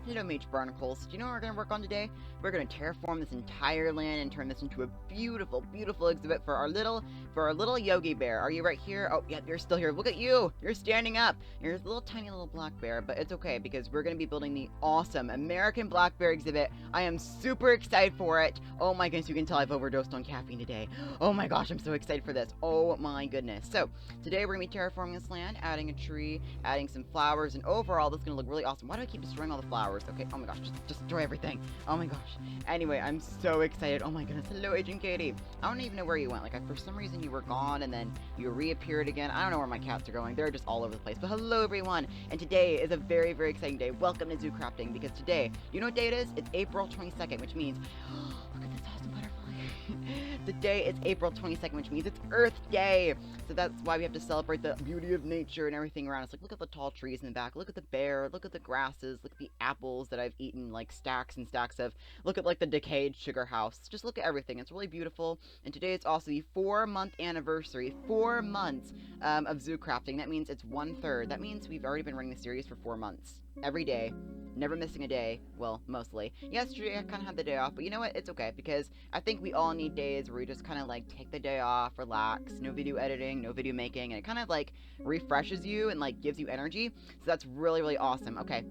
Hello, Mage Barnacles. Do you know what we're going to work on today? We're going to terraform this entire land and turn this into a beautiful, beautiful exhibit for our little Yogi bear. Are you right here? Oh, yeah, you're still here. Look at you. You're standing up. You're a little tiny little black bear, but it's okay because we're going to be building the awesome American black bear exhibit. I am super excited for it. Oh my goodness, you can tell I've overdosed on caffeine today. Oh my gosh, I'm so excited for this. Oh my goodness. So, today we're going to be terraforming this land, adding a tree, adding some flowers, and overall this is going to look really awesome. Why do I keep destroying all the flowers? Okay, oh my gosh, just destroy everything. Oh my gosh. Anyway, I'm so excited. Oh my goodness. Hello, Agent Katie. I don't even know where you went. Like, for some reason you were gone and then you reappeared again. I don't know where my cats are going. They're just all over the place. But hello, everyone. And today is a very, very exciting day. Welcome to Zoocrafting, because today, you know what day it is? It's April 22nd, which means, look at this awesome butterfly. Today is April 22nd, which means it's Earth Day. So that's why we have to celebrate the beauty of nature and everything around us. Like, look at the tall trees in the back. Look at the bear. Look at the grasses. Look at the apples that I've eaten, like, stacks and stacks of. Look at, like, the decayed sugar house. Just look at everything. It's really beautiful. And today it's also the 4-month anniversary. 4 months of Zoocrafting. That means it's 1/3. That means we've already been running the series for 4 months. Every day. Never missing a day. Well, mostly. Yesterday I kind of had the day off, but you know what? It's okay, because I think we all need days where we just kind of, like, take the day off, relax, no video editing, no video making, and it kind of, like, refreshes you and, like, gives you energy. So that's really, really awesome. Okay.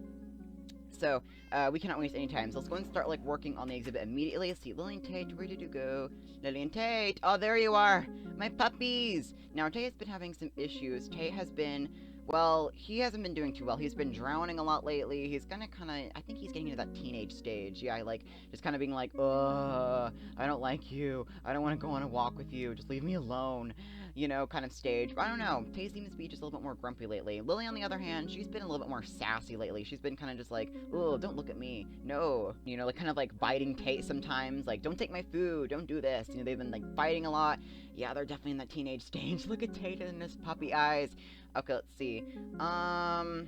So, we cannot waste any time. So let's go and start, like, working on the exhibit immediately. Let's see, Lily and Tate, where did you go? Lily and Tate! Oh, there you are! My puppies! Now, Tate has been having some issues. Tate has been... Well, he hasn't been doing too well. He's been drowning a lot lately. He's kind of, I think he's getting into that teenage stage. Yeah, like, just kind of being like, I don't like you. I don't want to go on a walk with you. Just leave me alone. You know, kind of stage. But I don't know. Tay seems to be just a little bit more grumpy lately. Lily, on the other hand, she's been a little bit more sassy lately. She's been kind of just like, oh, don't look at me. No. You know, like, kind of like biting Tate sometimes. Like, don't take my food. Don't do this. You know, they've been, like, fighting a lot. Yeah, they're definitely in that teenage stage. Look at Tate and his puppy eyes. Okay, let's see. Okay, I'm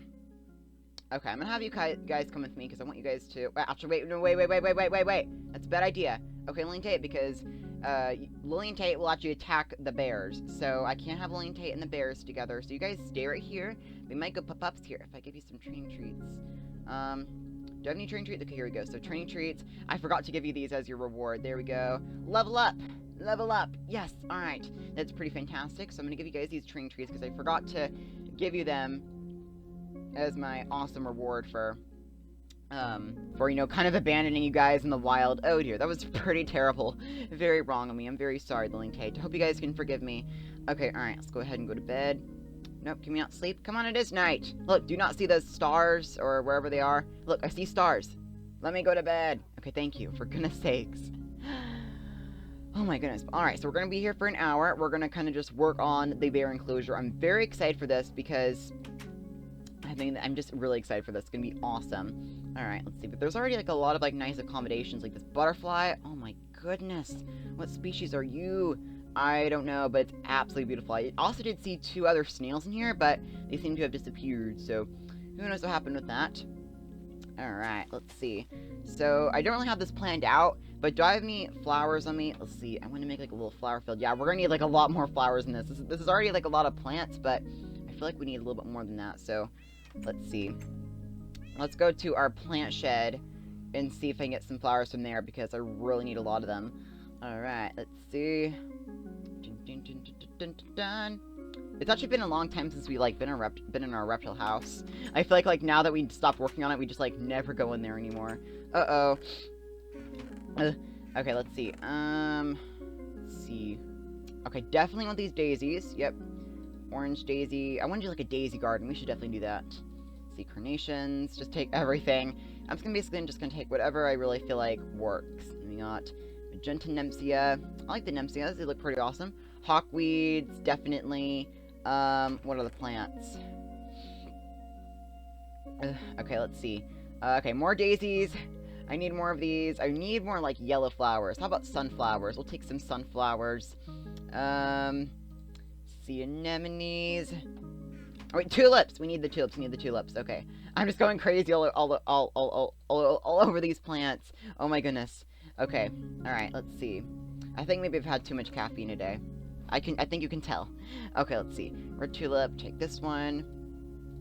gonna have you guys come with me, because I want you guys to... Actually, wait. That's a bad idea. Okay, Lily and Tate, because, Lily and Tate will actually attack the bears. So, I can't have Lily and Tate and the bears together. So, you guys stay right here. We might go pop-ups here if I give you some training treats. Do I have any training treats? Okay, here we go. So, training treats. I forgot to give you these as your reward. There we go. Level up! Level up! Yes! Alright. That's pretty fantastic. So I'm gonna give you guys these training trees because I forgot to give you them as my awesome reward for, you know, kind of abandoning you guys in the wild. Oh dear, that was pretty terrible. Very wrong of me. I'm very sorry, Lily and Tate. I hope you guys can forgive me. Okay, alright, let's go ahead and go to bed. Nope, can we not sleep? Come on, it is night. Look, do you not see those stars or wherever they are? Look, I see stars. Let me go to bed. Okay, thank you, for goodness sakes. Oh my goodness. Alright, so we're going to be here for an hour. We're going to kind of just work on the bear enclosure. I'm very excited for this because I'm just really excited for this. It's going to be awesome. Alright, let's see. But there's already, like, a lot of, like, nice accommodations. Like this butterfly. Oh my goodness. What species are you? I don't know, but it's absolutely beautiful. I also did see 2 other snails in here, but they seem to have disappeared. So, who knows what happened with that? Alright, let's see. So, I don't really have this planned out, but do I have any flowers on me? Let's see. I want to make, like, a little flower field. Yeah, we're going to need, like, a lot more flowers in this. This is already, like, a lot of plants, but I feel like we need a little bit more than that. So, let's see. Let's go to our plant shed and see if I can get some flowers from there, because I really need a lot of them. Alright, let's see. It's actually been a long time since we, like, been in our reptile house. I feel like now that we stopped working on it, we just, like, never go in there anymore. Uh-oh. Okay, let's see. Let's see. Okay, definitely want these daisies. Yep. Orange daisy. I want to do, like, a daisy garden. We should definitely do that. Let's see, carnations. Just take everything. I'm just gonna take whatever I really feel like works. We got magenta Nempsia. I like the Nempsias. They look pretty awesome. Hawkweeds, definitely. What are the plants? Okay, let's see. Okay, more daisies. I need more of these. I need more, like, yellow flowers. How about sunflowers? We'll take some sunflowers. See, anemones. Oh, wait, tulips. We need the tulips. Okay. I'm just going crazy all over these plants. Oh my goodness. Okay. Alright, let's see. I think maybe I've had too much caffeine today. I think you can tell. Okay, let's see. Red tulip, take this one.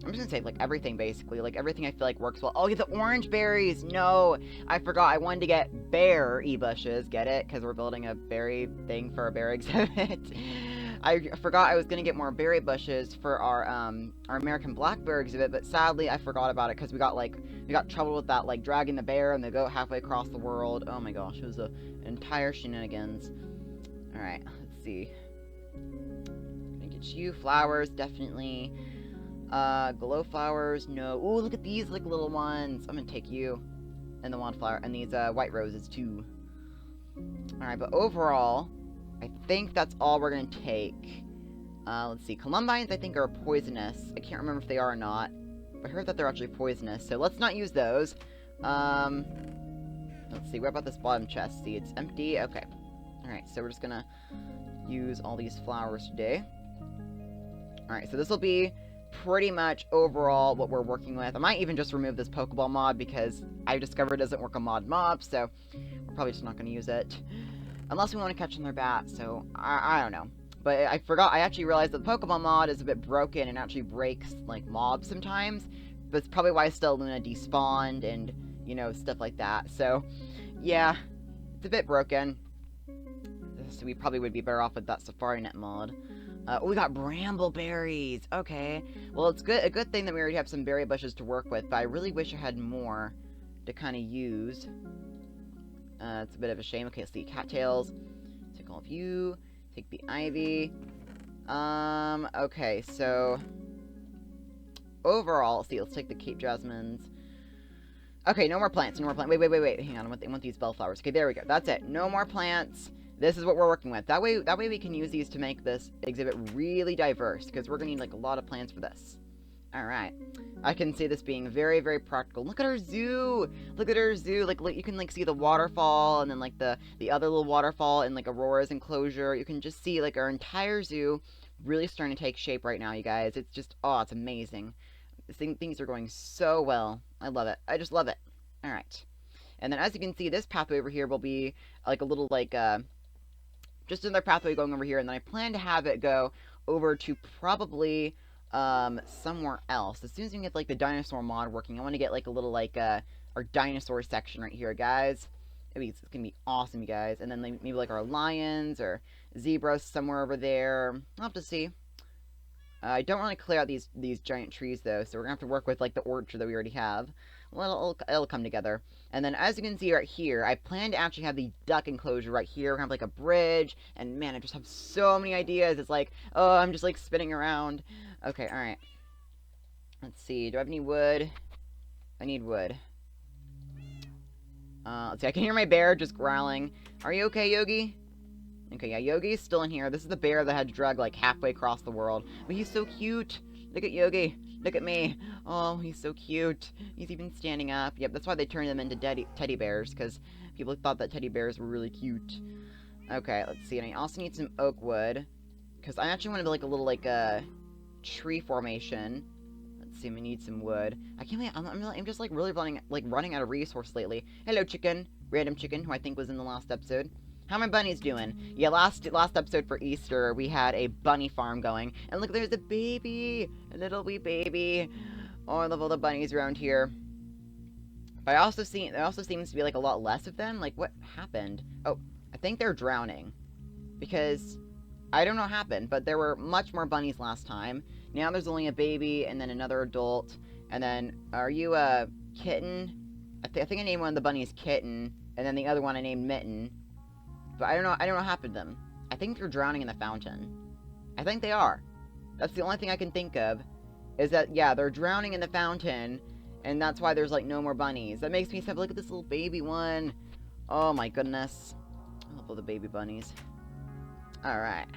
I'm just gonna say, like, everything, basically. Like, everything I feel like works well. Oh, yeah, the orange berries! No! I forgot. I wanted to get berry bushes. Get it? Because we're building a berry thing for a berry exhibit. I forgot I was gonna get more berry bushes for our American blackberry exhibit, but sadly, I forgot about it because we got trouble with that, like, dragging the bear and the goat halfway across the world. Oh my gosh, it was an entire shenanigans. Alright, let's see. Gonna get you. Flowers, definitely. Glow flowers, no. Ooh, look at these, like, little ones. I'm gonna take you. And the wildflower, and these, white roses, too. Alright, but overall, I think that's all we're gonna take. Let's see. Columbines, I think, are poisonous. I can't remember if they are or not. But I heard that they're actually poisonous, so let's not use those. Let's see. What about this bottom chest? See, it's empty. Okay. Alright, so we're just gonna use all these flowers today. Alright, so this will be pretty much overall what we're working with. I might even just remove this Pokeball mod because I discovered it doesn't work on mod mobs, so we're probably just not going to use it. Unless we want to catch them their bats, so I don't know. But I forgot, I actually realized that the Pokeball mod is a bit broken and actually breaks, like, mobs sometimes. But it's probably why still Luna despawned and, you know, stuff like that. So, yeah, it's a bit broken. So we probably would be better off with that Safari Net mod. Oh, we got brambleberries. Okay. Well, it's a good thing that we already have some berry bushes to work with, but I really wish I had more to kind of use. It's a bit of a shame. Okay, let's see. Cattails. Take all of you. Take the ivy. Okay, so overall, let's see. Let's take the Cape Jasmines. Okay, no more plants. No more plants. Wait. Hang on. I want these bellflowers. Okay, there we go. That's it. No more plants. This is what we're working with. That way we can use these to make this exhibit really diverse, because we're gonna need, like, a lot of plants for this. Alright. I can see this being very, very practical. Look at our zoo! Look at our zoo! Like you can, like, see the waterfall, and then, like, the other little waterfall in, like, Aurora's enclosure. You can just see, like, our entire zoo really starting to take shape right now, you guys. It's just, oh, it's amazing. Things are going so well. I love it. I just love it. Alright. And then, as you can see, this pathway over here will be, like, a little, like, just another pathway going over here, and then I plan to have it go over to probably, somewhere else. As soon as we can get, like, the dinosaur mod working, I want to get, like, a little, like, our dinosaur section right here, guys. It's gonna be awesome, you guys. And then, like, maybe, like, our lions or zebras somewhere over there. I'll have to see. I don't want to clear out these giant trees, though, so we're gonna have to work with, like, the orchard that we already have. Well, it'll come together. And then, as you can see right here, I plan to actually have the duck enclosure right here. We're gonna have, like, a bridge, and man, I just have so many ideas. It's like, oh, I'm just, like, spinning around. Okay, alright. Let's see, do I have any wood? I need wood. Let's see, I can hear my bear just growling. Are you okay, Yogi? Okay, yeah, Yogi's still in here. This is the bear that had to drag, like, halfway across the world. But he's so cute. Look at Yogi. Look at me. Oh, he's so cute. He's even standing up. Yep, that's why they turned them into teddy bears, because people thought that teddy bears were really cute. Okay, let's see. And I also need some oak wood, because I actually want to build, like, a little, like, tree formation. Let's see, we need some wood. I can't believe I'm just, like, really running out of resources lately. Hello, chicken. Random chicken, who I think was in the last episode. How are my bunnies doing? Yeah, last episode for Easter, we had a bunny farm going. And look, there's a baby! A little wee baby. Oh, I love all the bunnies around here. But there also seems to be, like, a lot less of them. Like, what happened? Oh, I think they're drowning. Because I don't know what happened, but there were much more bunnies last time. Now there's only a baby, and then another adult. And then, are you a kitten? I think I named one of the bunnies Kitten, and then the other one I named Mitten. But I don't know what happened to them. I think they're drowning in the fountain. I think they are. That's the only thing I can think of. Is that, yeah, they're drowning in the fountain. And that's why there's, like, no more bunnies. That makes me sad. Look at this little baby one. Oh, my goodness. I love all the baby bunnies. Alright.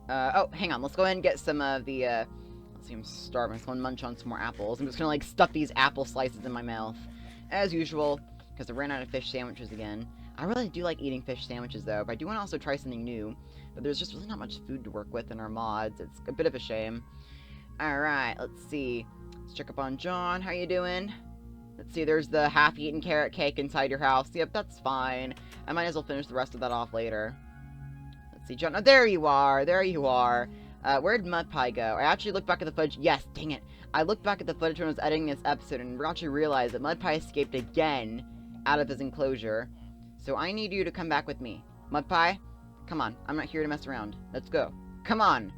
Oh, hang on. Let's go ahead and get some of the, let's see, I'm starving. So I'm gonna munch on some more apples. I'm just gonna, like, stuff these apple slices in my mouth. As usual. Because I ran out of fish sandwiches again. I really do like eating fish sandwiches, though, but I do want to also try something new. But there's just really not much food to work with in our mods. It's a bit of a shame. Alright, let's see. Let's check up on John. How you doing? Let's see, there's the half-eaten carrot cake inside your house. Yep, that's fine. I might as well finish the rest of that off later. Let's see, John. Oh, there you are! There you are! Where'd Mudpie go? I actually looked back at the footage. Yes, dang it. I looked back at the footage when I was editing this episode and actually realized that Mudpie escaped again out of his enclosure. So I need you to come back with me. Mudpie, come on. I'm not here to mess around. Let's go. Come on.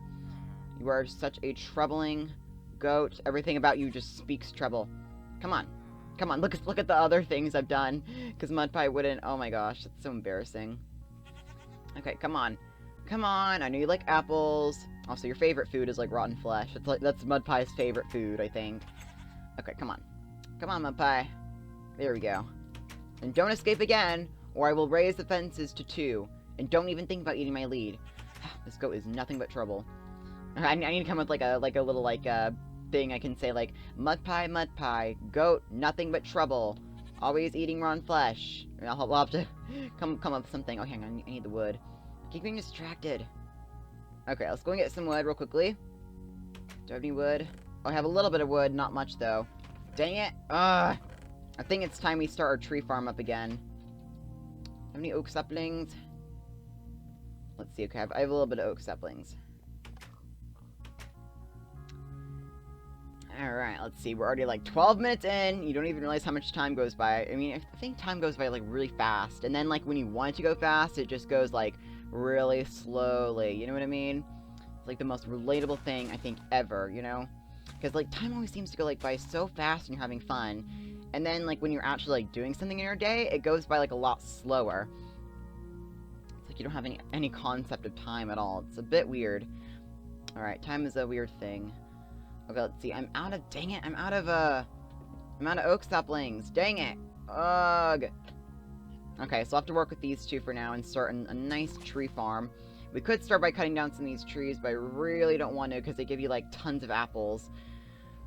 You are such a troubling goat. Everything about you just speaks trouble. Come on. Come on. Look at the other things I've done. Because Mudpie wouldn't. Oh my gosh. That's so embarrassing. Okay, come on. Come on. I know you like apples. Also, your favorite food is like rotten flesh. That's Mudpie's favorite food, I think. Okay, come on. Come on, Mudpie. There we go. And don't escape again, or I will raise the fences to 2. And don't even think about eating my lead. This goat is nothing but trouble. I need to come with like a little thing I can say like Mudpie, goat, nothing but trouble. Always eating rotten flesh. I'll have to come up with something. Oh, hang on, I need the wood. Keep being distracted. Okay, let's go and get some wood real quickly. Do I have any wood? Oh, I have a little bit of wood, not much though. Dang it! I think it's time we start our tree farm up again. Have any oak saplings? Let's see. Okay, I have a little bit of oak saplings. Alright, let's see. We're already like 12 minutes in. You don't even realize how much time goes by. I mean, I think time goes by like really fast. And then like when you want it to go fast, it just goes like really slowly. You know what I mean? It's like the most relatable thing I think ever, you know? Because like time always seems to go like by so fast when you're having fun. And then like when you're actually like doing something in your day, it goes by like a lot slower. It's like you don't have any concept of time at all. It's a bit weird. Alright, time is a weird thing. Okay, let's see. I'm out of oak saplings. Dang it. Ugh. Okay, so I'll have to work with these 2 for now and start a nice tree farm. We could start by cutting down some of these trees, but I really don't want to because they give you like tons of apples.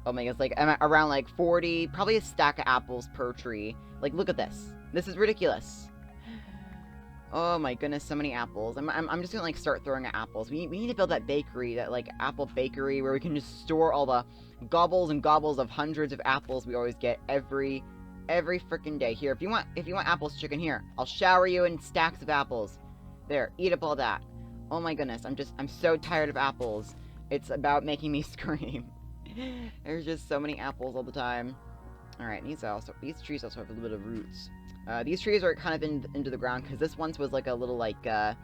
Oh my gosh, like I'm at around like 40, probably a stack of apples per tree. Like, look at this. This is ridiculous. Oh my goodness, so many apples. I'm just gonna like start throwing at apples. We need to build that bakery, that like apple bakery where we can just store all the gobbles and gobbles of hundreds of apples we always get every freaking day. Here, if you want apples, chicken, here. I'll shower you in stacks of apples. There, eat up all that. Oh my goodness, I'm so tired of apples. It's about making me scream. There's just so many apples all the time. Alright, these trees also have a little bit of roots. These trees are kind of into the ground because this once was like a little the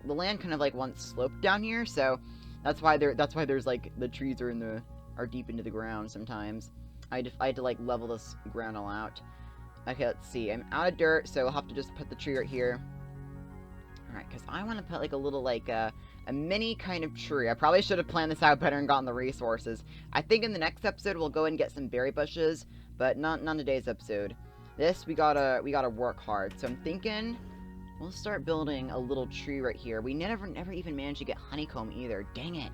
land kind of like once sloped down here, so that's why there's like the trees are deep into the ground sometimes. I had to like level this ground all out. Okay, let's see. I'm out of dirt, so I'll have to just put the tree right here. Alright, because I want to put like a little like a mini kind of tree. I probably should have planned this out better and gotten the resources. I think in the next episode we'll go and get some berry bushes, but not today's episode. This, we gotta work hard. So I'm thinking we'll start building a little tree right here. We never even managed to get honeycomb either. Dang it.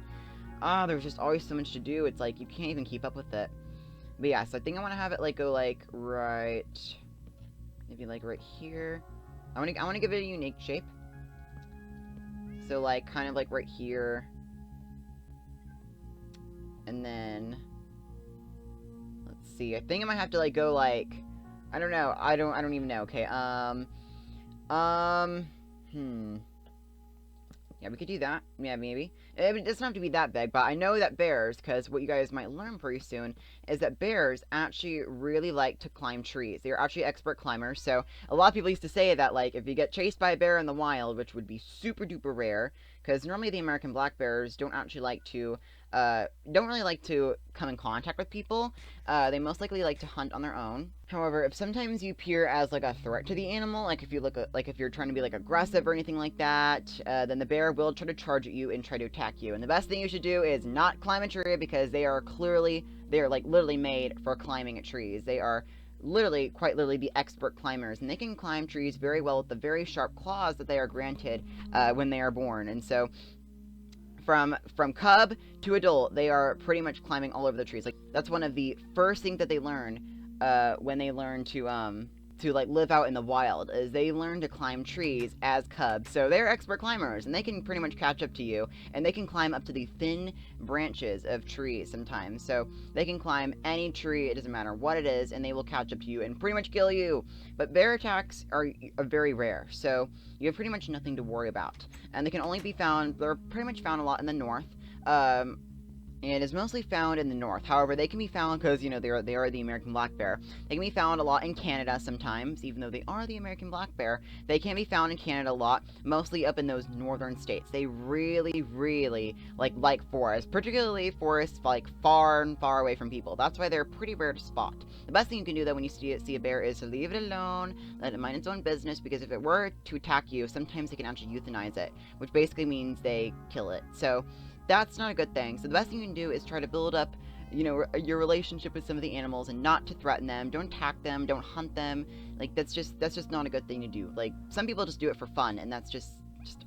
There's just always so much to do. It's like you can't even keep up with it. But yeah, so I think I want to have it like go like right, maybe like right here. I want to give it a unique shape. So like kind of like right here. And then let's see. I think I might have to like go like, I don't know. I don't even know. Okay. Yeah, we could do that. Yeah, maybe. It doesn't have to be that big, but I know that bears, because what you guys might learn pretty soon, is that bears actually really like to climb trees. They're actually expert climbers, so a lot of people used to say that, like, if you get chased by a bear in the wild, which would be super duper rare, because normally the American black bears don't actually like to, don't really like to come in contact with people. They most likely like to hunt on their own. However, if sometimes you appear as like a threat to the animal, like if you look like if you're trying to be like aggressive or anything like that, then the bear will try to charge at you and try to attack you. And the best thing you should do is not climb a tree, because they are like literally made for climbing at trees. They are literally, quite literally, the expert climbers, and they can climb trees very well with the very sharp claws that they are granted when they are born. And so from cub to adult, they are pretty much climbing all over the trees. Like, that's one of the first things that they learn when they learn to like live out in the wild, is they learn to climb trees as cubs. So they're expert climbers, and they can pretty much catch up to you, and they can climb up to the thin branches of trees sometimes. So they can climb any tree, it doesn't matter what it is, and they will catch up to you and pretty much kill you. But bear attacks are very rare, so you have pretty much nothing to worry about. And they can only be found, they're pretty much found a lot in the north. Um, and is mostly found in the north. However, they can be found because, you know, they are the American black bear. They can be found a lot in Canada sometimes, even though they are the American black bear. They can be found in Canada a lot, mostly up in those northern states. They really, really like forests, particularly forests like far and far away from people. That's why they're pretty rare to spot. The best thing you can do though when you see a bear is to leave it alone, let it mind its own business, because if it were to attack you, sometimes they can actually euthanize it, which basically means they kill it. So that's not a good thing. So the best thing you can do is try to build up, you know, your relationship with some of the animals and not to threaten them. Don't attack them. Don't hunt them. Like, that's just not a good thing to do. Like, some people just do it for fun, and that's just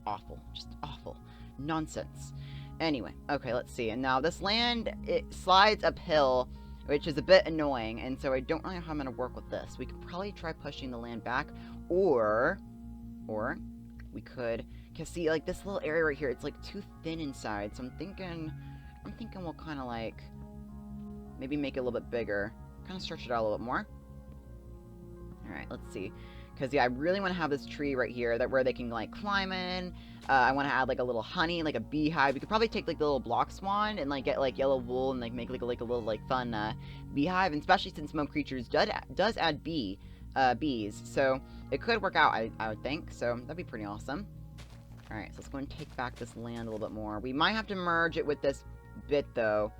awful. Just awful. Nonsense. Anyway, okay, let's see. And now this land, it slides uphill, which is a bit annoying, and so I don't really know how I'm going to work with this. We could probably try pushing the land back, or we could, because see, like, this little area right here, it's, like, too thin inside, so I'm thinking we'll kind of, like, maybe make it a little bit bigger, kind of stretch it out a little bit more. Alright, let's see, because, yeah, I really want to have this tree right here, where they can, like, climb in. I want to add, like, a little honey, like a beehive. We could probably take, like, the little block swan and, like, get, like, yellow wool and, like, make, like a little, like, fun, beehive, and especially since Mo Creatures does add bees, so it could work out, I would think, so that'd be pretty awesome. Alright, so let's go and take back this land a little bit more. We might have to merge it with this bit, though.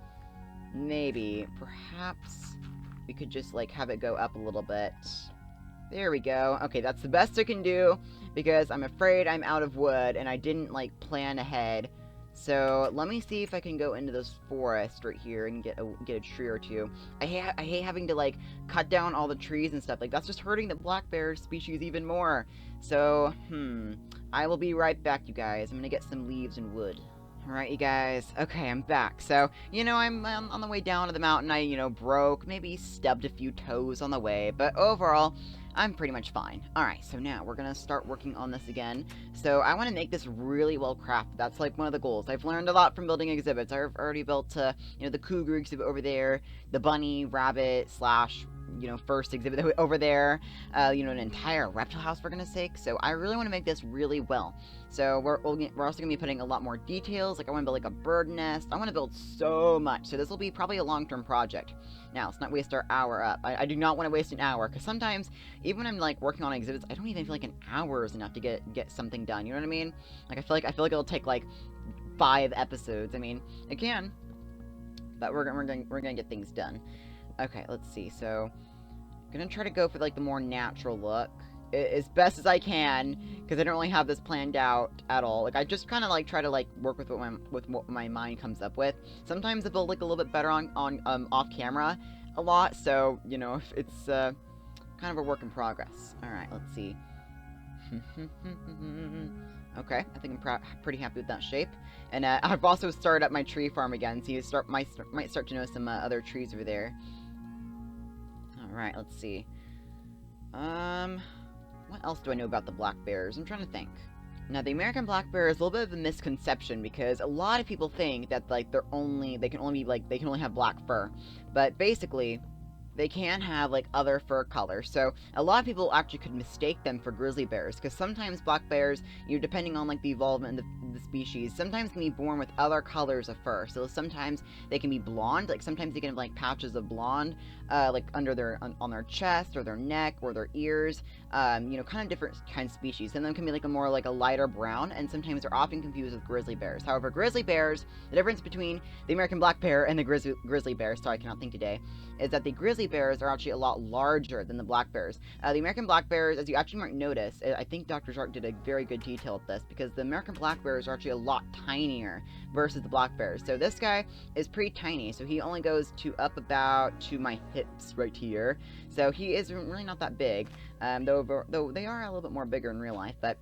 Maybe. Perhaps we could just, like, have it go up a little bit. There we go. Okay, that's the best I can do, because I'm afraid I'm out of wood, and I didn't, like, plan ahead. So, let me see if I can go into this forest right here and get a tree or two. I hate having to, like, cut down all the trees and stuff. Like, that's just hurting the black bear species even more. So, I will be right back, you guys. I'm gonna get some leaves and wood. Alright, you guys. Okay, I'm back. So, you know, I'm on the way down to the mountain. I, you know, broke, maybe stubbed a few toes on the way, but overall, I'm pretty much fine. Alright, so now we're gonna start working on this again. So I want to make this really well crafted. That's like one of the goals. I've learned a lot from building exhibits. I've already built, you know, the cougar exhibit over there, the bunny, rabbit, slash, you know, first exhibit over there, you know, an entire reptile house for goodness sake. So I really want to make this really well. So we're also going to be putting a lot more details. Like, I want to build, like, a bird nest. I want to build so much. So this will be probably a long-term project. Now, let's not waste our hour up. I do not want to waste an hour, because sometimes, even when I'm, like, working on exhibits, I don't even feel like an hour is enough to get something done. You know what I mean? Like, I feel like it'll take, like, 5 episodes. I mean, it can, but we're gonna get things done. Okay, let's see. So, I'm gonna try to go for, like, the more natural look as best as I can, because I don't really have this planned out at all. Like, I just kind of, like, try to, like, work with what my mind comes up with. Sometimes I build, like, a little bit better on off camera a lot, so, you know, it's kind of a work in progress. Alright, let's see. Okay, I think I'm pretty happy with that shape. And I've also started up my tree farm again, so you might start to notice some other trees over there. Alright, let's see. What else do I know about the black bears? I'm trying to think. Now, the American black bear is a little bit of a misconception, because a lot of people think that, like, they can only have black fur. But basically, they can have, like, other fur colors. So a lot of people actually could mistake them for grizzly bears, because sometimes black bears, you know, depending on, like, the involvement of the species, sometimes can be born with other colors of fur. So sometimes they can be blonde, like, sometimes they can have, like, patches of blonde, like, under on their chest, or their neck, or their ears, you know, kind of different kinds of species. Some of them can be, like, a lighter brown, and sometimes they're often confused with grizzly bears. However, grizzly bears, the difference between the American black bear and the grizzly bear, sorry, I cannot think today, is that the grizzly bears are actually a lot larger than the black bears. The American black bears, as you actually might notice, I think Dr-Zharks did a very good detail of this, because the American black bears are actually a lot tinier versus the black bears. So this guy is pretty tiny, so he only goes up about to my hips right here. So he is really not that big, though they are a little bit more bigger in real life, but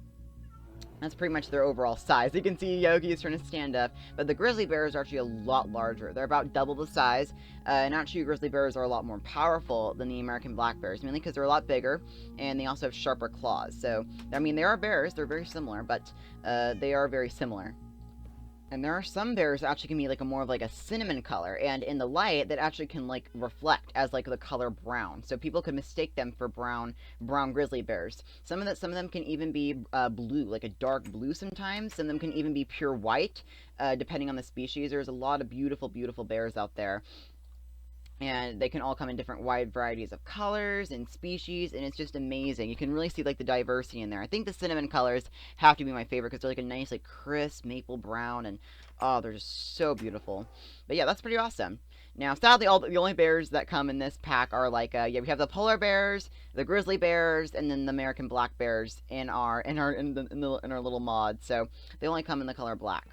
that's pretty much their overall size. You can see Yogi is trying to stand up, but the grizzly bears are actually a lot larger. They're about double the size, and actually grizzly bears are a lot more powerful than the American black bears, mainly because they're a lot bigger, and they also have sharper claws. So, I mean, they are bears, they're very similar, but they are very similar. And there are some bears that actually can be like a more of like a cinnamon color, and in the light that actually can like reflect as like the color brown. So people could mistake them for brown grizzly bears. Some of them can even be blue, like a dark blue sometimes. Some of them can even be pure white, depending on the species. There's a lot of beautiful, beautiful bears out there. And they can all come in different wide varieties of colors and species, and it's just amazing. You can really see like the diversity in there. I think the cinnamon colors have to be my favorite because they're like a nice like crisp maple brown, and oh, they're just so beautiful. But yeah, that's pretty awesome. Now, sadly, the only bears that come in this pack are like yeah, we have the polar bears, the grizzly bears, and then the American black bears in our little mod. So they only come in the color black.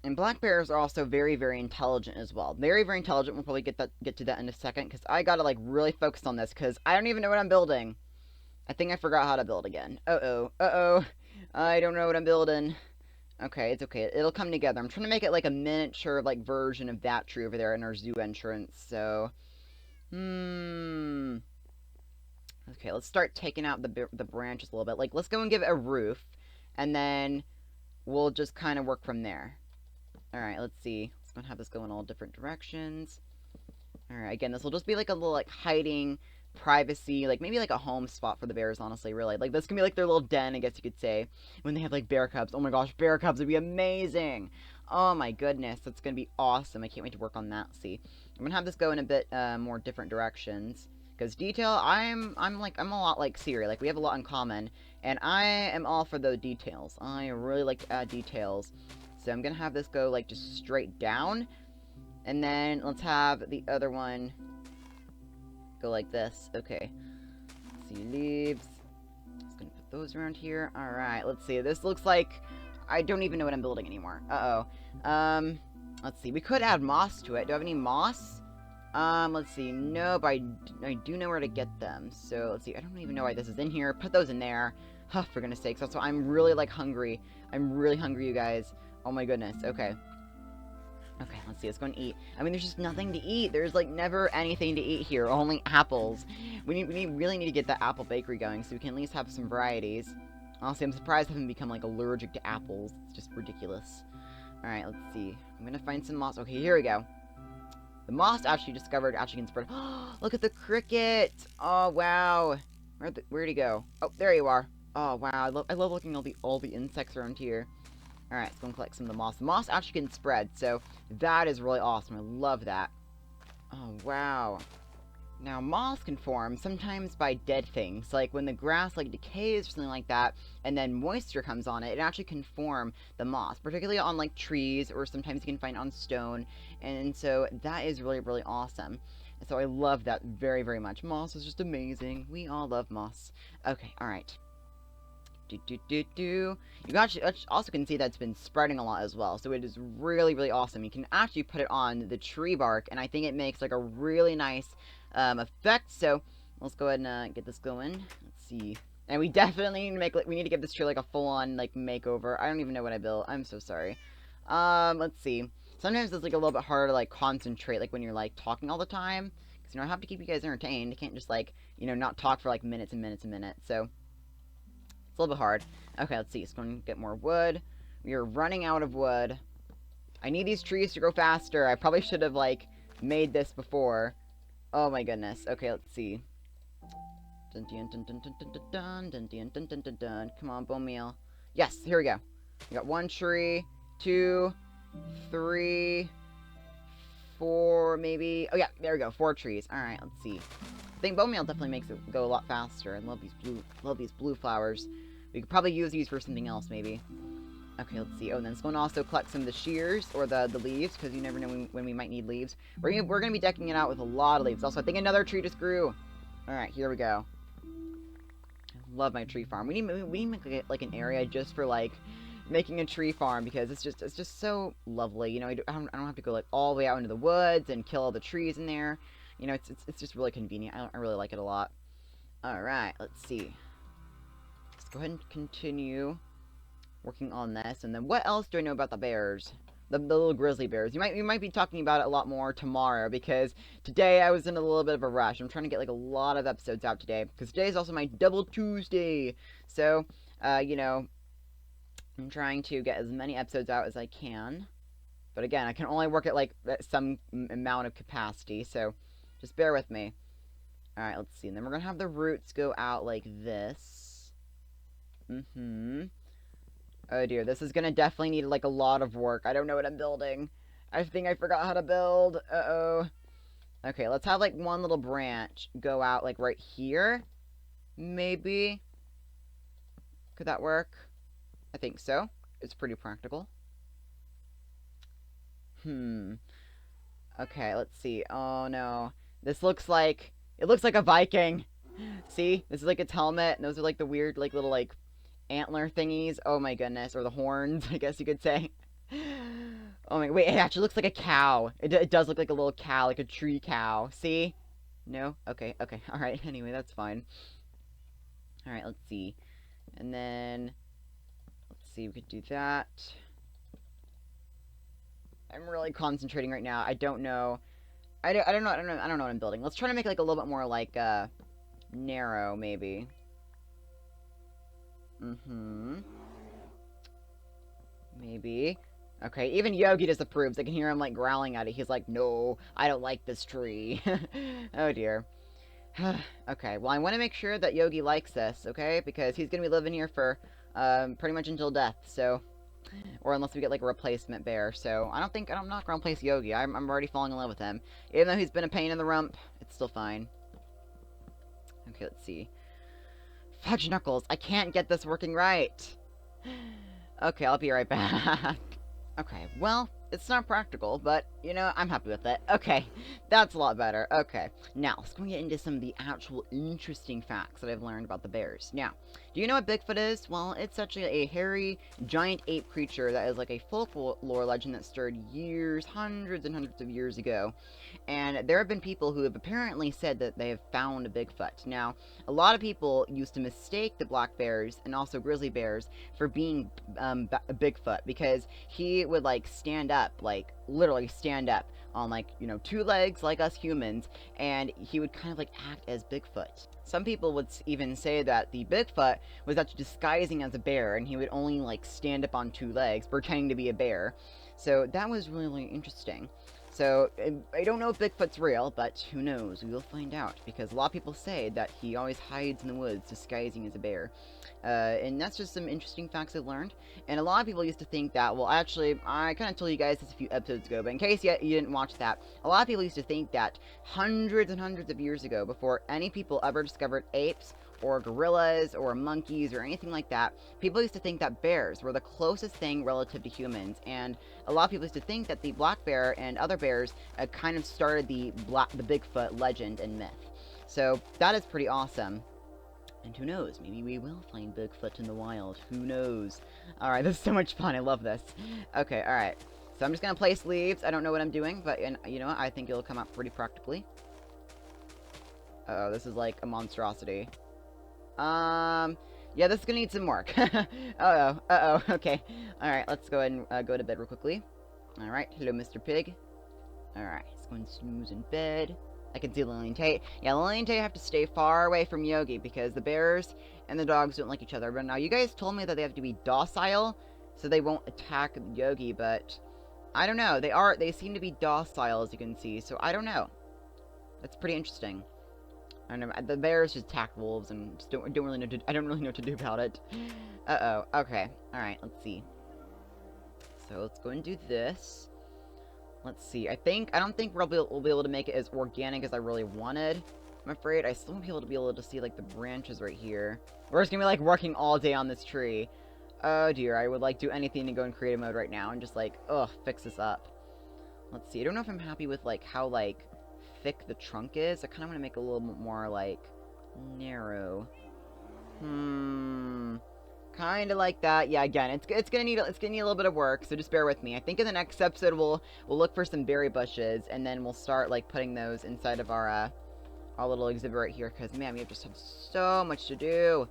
And black bears are also very, very intelligent as well. Very, very intelligent. We'll probably get to that in a second, because I gotta like really focus on this, because I don't even know what I'm building. I think I forgot how to build again. Uh-oh. I don't know what I'm building. Okay, it's okay. It'll come together. I'm trying to make it like a miniature like version of that tree over there in our zoo entrance. So, okay, let's start taking out the branches a little bit. Like, let's go and give it a roof, and then we'll just kind of work from there. Alright, let's see. Let's go and have this go in all different directions. Alright, again, this will just be like a little, like, hiding, privacy, like, maybe like a home spot for the bears, honestly, really. Like, this can be like their little den, I guess you could say, when they have, like, bear cubs. Oh my gosh, bear cubs would be amazing! Oh my goodness, that's gonna be awesome. I can't wait to work on that, see. I'm gonna have this go in a bit, more different directions. Because detail, I'm a lot like Siri. Like, we have a lot in common, and I am all for those details. I really like to add details. So I'm gonna have this go like just straight down, and then let's have the other one go like this. Okay. Let's see, leaves. Just gonna put those around here. Alright, let's see. This looks like I don't even know what I'm building anymore. Let's see. We could add moss to it. Do I have any moss? Let's see. No, but I do know where to get them. So, let's see. I don't even know why this is in here. Put those in there. Huh, for goodness sakes. Also, I'm really, like, hungry. I'm really hungry, you guys. Oh my goodness, okay. Okay, let's see, let's go and eat. I mean, there's just nothing to eat. There's, like, never anything to eat here. Only apples. We really need to get that apple bakery going so we can at least have some varieties. Honestly, I'm surprised I haven't become, like, allergic to apples. It's just ridiculous. Alright, let's see. I'm gonna find some moss. Okay, here we go. The moss actually can spread. Look at the cricket! Oh, wow. Where'd he go? Oh, there you are. Oh, wow. I love looking at all the insects around here. Alright, let's go and collect some of the moss. The moss actually can spread, so that is really awesome. I love that. Oh, wow. Now, moss can form sometimes by dead things, like when the grass, like, decays or something like that, and then moisture comes on it, it actually can form the moss, particularly on, like, trees, or sometimes you can find on stone, and so that is really, really awesome. And so I love that very, very much. Moss is just amazing. We all love moss. Okay, alright. You actually also can see that it's been spreading a lot as well, so it is really, really awesome. You can actually put it on the tree bark, and I think it makes like a really nice effect. So let's go ahead and get this going. Let's see, and we definitely need to we need to give this tree like a full-on like makeover. I don't even know what I built. I'm so sorry. Let's see. Sometimes it's like a little bit harder to like concentrate, like when you're like talking all the time, because I have to keep you guys entertained. I can't just like not talk for like minutes and minutes and minutes. So it's a little bit hard. Okay, let's see. It's going to get more wood. We are running out of wood. I need these trees to grow faster. I probably should have, like, made this before. Oh my goodness. Okay, let's see. Dun dun dun dun dun dun dun dun dun dun dun dun. Come on, bone meal. Yes, here we go. We got 1 tree, 2, 3, 4, maybe. Oh yeah, there we go. 4 trees. All right, let's see. I think bone meal definitely makes it go a lot faster. I love these blue flowers. We could probably use these for something else, maybe. Okay, let's see. Oh, and then it's going to also collect some of the shears, or the leaves, because you never know when we might need leaves. We're going to be decking it out with a lot of leaves. Also, I think another tree just grew. Alright, here we go. I love my tree farm. We need to make, like, an area just for, like, making a tree farm, because it's just so lovely. I don't have to go, like, all the way out into the woods and kill all the trees in there. It's just really convenient. I really like it a lot. Alright, let's see. Let's go ahead and continue working on this. And then what else do I know about the bears? The little grizzly bears. We might be talking about it a lot more tomorrow, because today I was in a little bit of a rush. I'm trying to get like a lot of episodes out today, because today is also my double Tuesday. So, I'm trying to get as many episodes out as I can. But again, I can only work at, like, some amount of capacity, so just bear with me. Alright, let's see. And then we're gonna have the roots go out like this. Oh dear, this is gonna definitely need, like, a lot of work. I don't know what I'm building. I think I forgot how to build. Uh-oh. Okay, let's have, like, one little branch go out, like, right here. Maybe. Could that work? I think so. It's pretty practical. Okay, let's see. Oh, no. This looks like... It looks like a Viking. See? This is, like, its helmet, and those are, like, the weird, like, little, like, antler thingies. Oh, my goodness. Or the horns, I guess you could say. Oh, my... Wait, it actually looks like a cow. It does look like a little cow, like a tree cow. See? No? Okay, okay. Alright, anyway, that's fine. Alright, let's see. And then... Let's see, we could do that. I'm really concentrating right now. I don't know. I don't know what I'm building. Let's try to make it, like, a little bit more, like, narrow, maybe. Maybe. Okay, even Yogi disapproves. I can hear him, like, growling at it. He's like, no, I don't like this tree. Oh, dear. Okay, well, I want to make sure that Yogi likes this, okay? Because he's going to be living here for, pretty much until death, so... Or unless we get, like, a replacement bear. So, I'm not going to replace Yogi. I'm already falling in love with him. Even though he's been a pain in the rump, it's still fine. Okay, let's see. Fudge Knuckles, I can't get this working right. Okay, I'll be right back. Okay, well, it's not practical, but, you know, I'm happy with it. Okay, that's a lot better. Okay, now, let's go get into some of the actual interesting facts that I've learned about the bears. Now, do you know what Bigfoot is? Well, it's actually a hairy, giant ape creature that is like a folklore legend that started years, hundreds and hundreds of years ago. And there have been people who have apparently said that they have found a Bigfoot. Now, a lot of people used to mistake the black bears and also grizzly bears for being Bigfoot, because he would, like, stand up, like, literally stand up on, like, you know, 2 legs like us humans, and he would kind of, like, act as Bigfoot. Some people would even say that the Bigfoot was actually disguising as a bear, and he would only, like, stand up on 2 legs, pretending to be a bear. So that was really interesting. So, I don't know if Bigfoot's real, but who knows, we will find out, because a lot of people say that he always hides in the woods, disguising as a bear. And that's just some interesting facts I've learned. And a lot of people used to think that, well, actually, I kind of told you guys this a few episodes ago, but in case you didn't watch that, a lot of people used to think that hundreds and hundreds of years ago, before any people ever discovered apes, or gorillas, or monkeys, or anything like that, people used to think that bears were the closest thing relative to humans, and a lot of people used to think that the black bear and other bears kind of started the Bigfoot legend and myth. So, that is pretty awesome. And who knows, maybe we will find Bigfoot in the wild. Who knows? Alright, this is so much fun. I love this. Okay, alright. So I'm just gonna place leaves. I don't know what I'm doing, but you know what? I think it'll come out pretty practically. Uh-oh, this is like a monstrosity. Yeah, this is gonna need some work. Uh-oh, okay. Alright, let's go ahead and go to bed real quickly. Alright, hello, Mr. Pig. Alright, let's go and snooze in bed. I can see Lily and Tate. Yeah, Lily and Tate have to stay far away from Yogi because the bears and the dogs don't like each other. But now, you guys told me that they have to be docile so they won't attack Yogi, but I don't know. They seem to be docile, as you can see, so I don't know. That's pretty interesting. I don't know. The bears just attack wolves and just don't really know I don't really know what to do about it. Uh-oh. Okay. Alright, let's see. So, let's go and do this. Let's see. I don't think we'll be able to make it as organic as I really wanted. I'm afraid I still won't be able to see, like, the branches right here. We're just gonna be, like, working all day on this tree. Oh, dear. I would, like, do anything to go in creative mode right now and just, like, ugh, fix this up. Let's see. I don't know if I'm happy with, like, how, like, thick the trunk is. I kind of want to make it a little bit more, like, narrow. Kind of like that. Yeah, again, it's gonna need a little bit of work, so just bear with me. I think in the next episode we'll look for some berry bushes, and then we'll start, like, putting those inside of our little exhibit right here, because, man, we just have so much to do.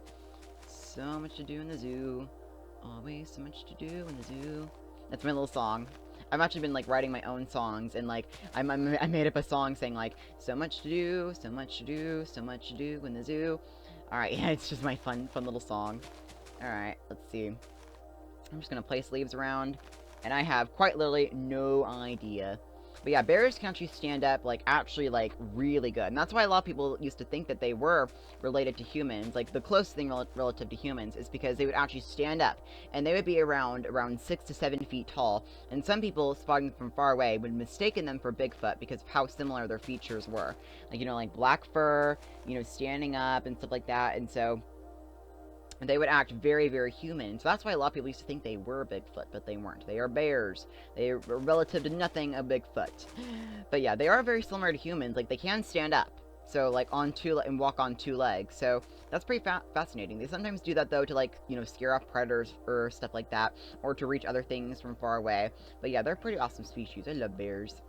So much to do in the zoo. Always so much to do in the zoo. That's my little song. I've actually been, like, writing my own songs, and, like, I made up a song saying, like, so much to do, so much to do, so much to do in the zoo. Alright, yeah, it's just my fun little song. Alright, let's see. I'm just gonna place leaves around, and I have quite literally no idea. But yeah, bears can actually stand up, like, actually, like, really good. And that's why a lot of people used to think that they were related to humans. Like, the closest thing relative to humans is because they would actually stand up. And they would be around 6 to 7 feet tall. And some people, spotting them from far away, would mistaken them for Bigfoot because of how similar their features were. Like, like black fur, standing up and stuff like that. And so they would act very, very human. So that's why a lot of people used to think they were Bigfoot, but they weren't. They are bears. They are relative to nothing a Bigfoot. But yeah, they are very similar to humans. Like, they can stand up. So, like, and walk on 2 legs. So, that's pretty fascinating. They sometimes do that, though, to, like, scare off predators or stuff like that. Or to reach other things from far away. But yeah, they're a pretty awesome species. I love bears.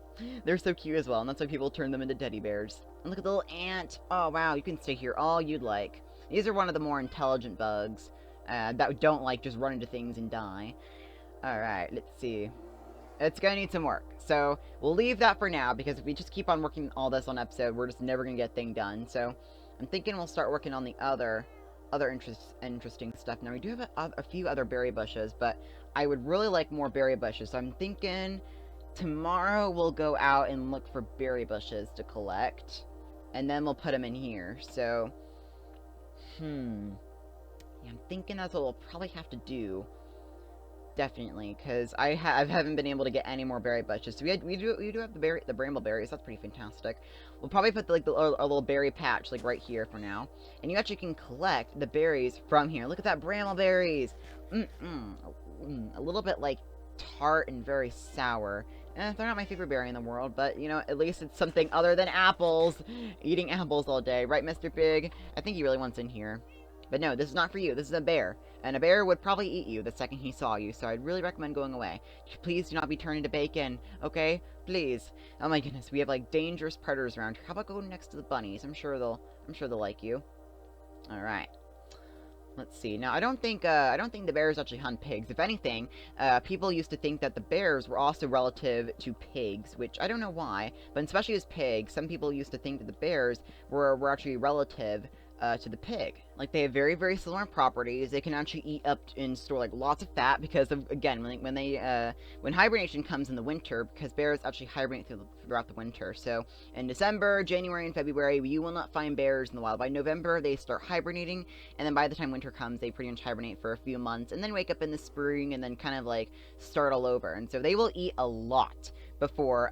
They're so cute as well, and that's why people turn them into teddy bears. And look at the little ant. Oh, wow, you can stay here all you'd like. These are one of the more intelligent bugs that don't, like, just run into things and die. Alright, let's see. It's gonna need some work. So, we'll leave that for now, because if we just keep on working all this on episode, we're just never gonna get a thing done. So, I'm thinking we'll start working on the other interesting stuff. Now, we do have a few other berry bushes, but I would really like more berry bushes. So, I'm thinking tomorrow we'll go out and look for berry bushes to collect, and then we'll put them in here. So, yeah, I'm thinking that's what we'll probably have to do. Definitely, because I haven't been able to get any more berry bushes. So we do have the bramble berries. That's pretty fantastic. We'll probably put a little berry patch like right here for now, and you actually can collect the berries from here. Look at that, bramble berries. A little bit like tart and very sour. They're not my favorite berry in the world, but at least it's something other than apples. Eating apples all day, right, Mr. Pig? I think he really wants in here. But no, this is not for you. This is a bear. And a bear would probably eat you the second he saw you, so I'd really recommend going away. Please do not be turned into bacon, okay? Please. Oh my goodness, we have, like, dangerous predators around here. How about going next to the bunnies? I'm sure they'll like you. Alright. Let's see. Now, I don't think the bears actually hunt pigs. If anything, people used to think that the bears were also relative to pigs, which I don't know why, but especially as pigs, some people used to think that the bears were actually relative to the pig. Like, they have very, very similar properties. They can actually eat up and store, like, lots of fat because of, again, when hibernation comes in the winter, because bears actually hibernate throughout the winter. So, in December, January, and February, you will not find bears in the wild. By November, they start hibernating, and then by the time winter comes, they pretty much hibernate for a few months, and then wake up in the spring, and then kind of, like, start all over. And so they will eat a lot before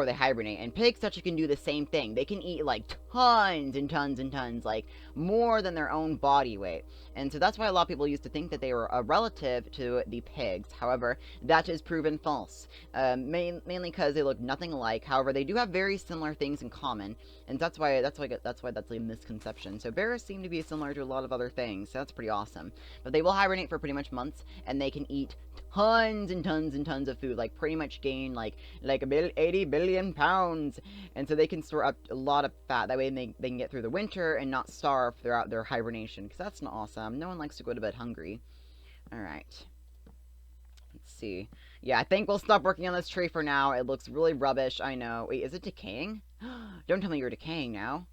they hibernate. And pigs actually can do the same thing. They can eat, like, tons and tons and tons, like, more than their own body weight. And so that's why a lot of people used to think that they were a relative to the pigs. However, that is proven false. Mainly because they look nothing alike. However, they do have very similar things in common. And that's why that's a misconception. So bears seem to be similar to a lot of other things. So that's pretty awesome. But they will hibernate for pretty much months, and they can eat tons and tons and tons of food, like pretty much gain like 80 billion pounds, and so they can store up a lot of fat. That way they can get through the winter and not starve throughout their hibernation, because that's not awesome. No one likes to go to bed hungry. Alright, let's see. Yeah, I think we'll stop working on this tree for now. It looks really rubbish, I know. Wait, is it decaying? Don't tell me you're decaying now.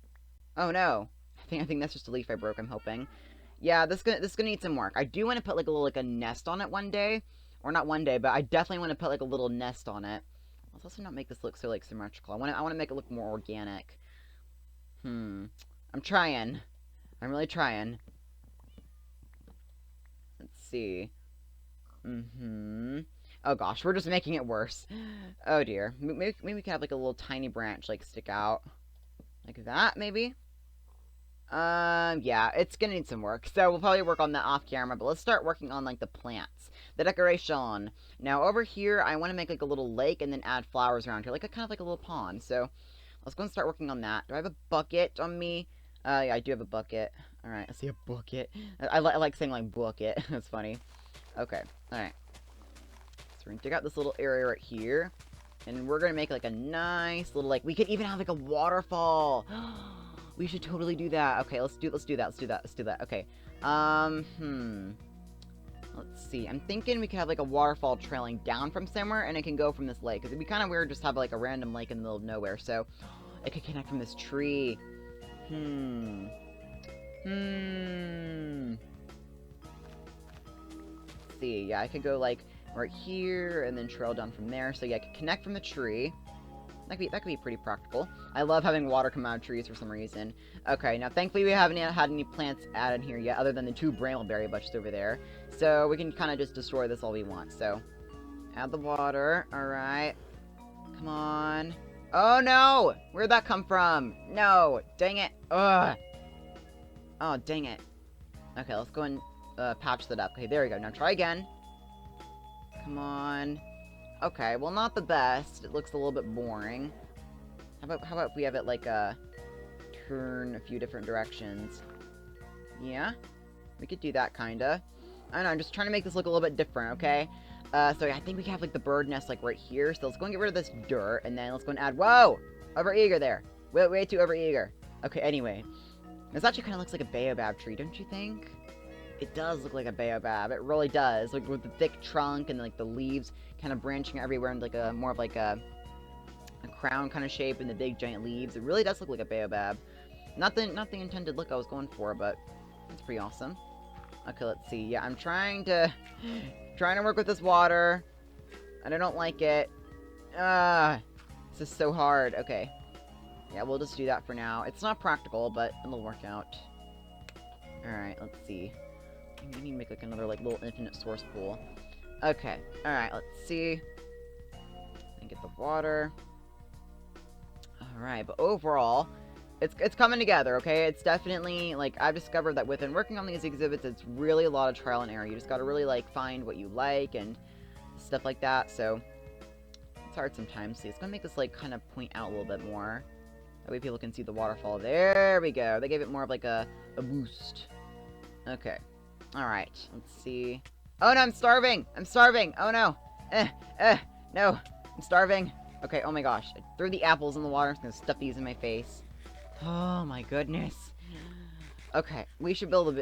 Oh no, I think that's just a leaf I broke, I'm hoping. Yeah, this is gonna need some work. I do want to put like a nest on it one day. Or not one day, but I definitely want to put like a little nest on it. Let's also not make this look so like symmetrical. I want to make it look more organic. I'm trying. I'm really trying. Let's see. Oh gosh, we're just making it worse. Oh dear. Maybe we can have like a little tiny branch like stick out. Like that, maybe? Yeah, it's gonna need some work. So we'll probably work on that off camera, but let's start working on like the plants. The decoration. Now over here, I want to make like a little lake and then add flowers around here, like kind of like a little pond. So let's go and start working on that. Do I have a bucket on me? Yeah, I do have a bucket. Alright, I see a bucket. I like saying like bucket. That's funny. Okay, alright. So we're gonna dig out this little area right here. And we're gonna make like a nice little, like, we could even have like a waterfall. We should totally do that. Okay, let's do that. Okay. Let's see. I'm thinking we could have like a waterfall trailing down from somewhere, and it can go from this lake. Because it'd be kind of weird just to have like a random lake in the middle of nowhere. So it could connect from this tree. Let's see. Yeah, I could go like right here, and then trail down from there. So yeah, I can connect from the tree. That could be pretty practical. I love having water come out of trees for some reason. Okay, now thankfully we haven't had any plants added here yet, other than the 2 brambleberry bushes over there. So we can kind of just destroy this all we want. So, add the water. Alright. Come on. Oh no! Where'd that come from? No! Dang it! Ugh! Oh, dang it. Okay, let's go and patch that up. Okay, there we go. Now try again. Come on. Okay, well, not the best. It looks a little bit boring. How about if we have it, like, turn a few different directions? Yeah? We could do that, kinda. I don't know, I'm just trying to make this look a little bit different, okay? So I think we have, like, the bird nest, like, right here. So let's go and get rid of this dirt, and then let's go and add... Whoa! Overeager there. Way too overeager. Okay, anyway. This actually kind of looks like a baobab tree, don't you think? It does look like a baobab. It really does. Like, with the thick trunk and, like, the leaves kind of branching everywhere into, like, a more of, like, a crown kind of shape and the big, giant leaves. It really does look like a baobab. Not the intended look I was going for, but it's pretty awesome. Okay, let's see. Yeah, I'm trying to work with this water, and I don't like it. This is so hard. Okay. Yeah, we'll just do that for now. It's not practical, but it'll work out. Alright, let's see. We need to make, like, another, like, little infinite source pool. Okay. Alright, let's see. And get the water. Alright, but overall, it's coming together, okay? It's definitely, like, I've discovered that within working on these exhibits, it's really a lot of trial and error. You just gotta really, like, find what you like and stuff like that, so it's hard sometimes. See, it's gonna make this, like, kind of point out a little bit more. That way people can see the waterfall. There we go. They gave it more of, like, a boost. Okay. Alright, let's see. Oh, no, I'm starving! I'm starving! Oh, no! No! I'm starving! Okay, oh my gosh. I threw the apples in the water. I'm just gonna stuff these in my face. Oh, my goodness. Okay, we should build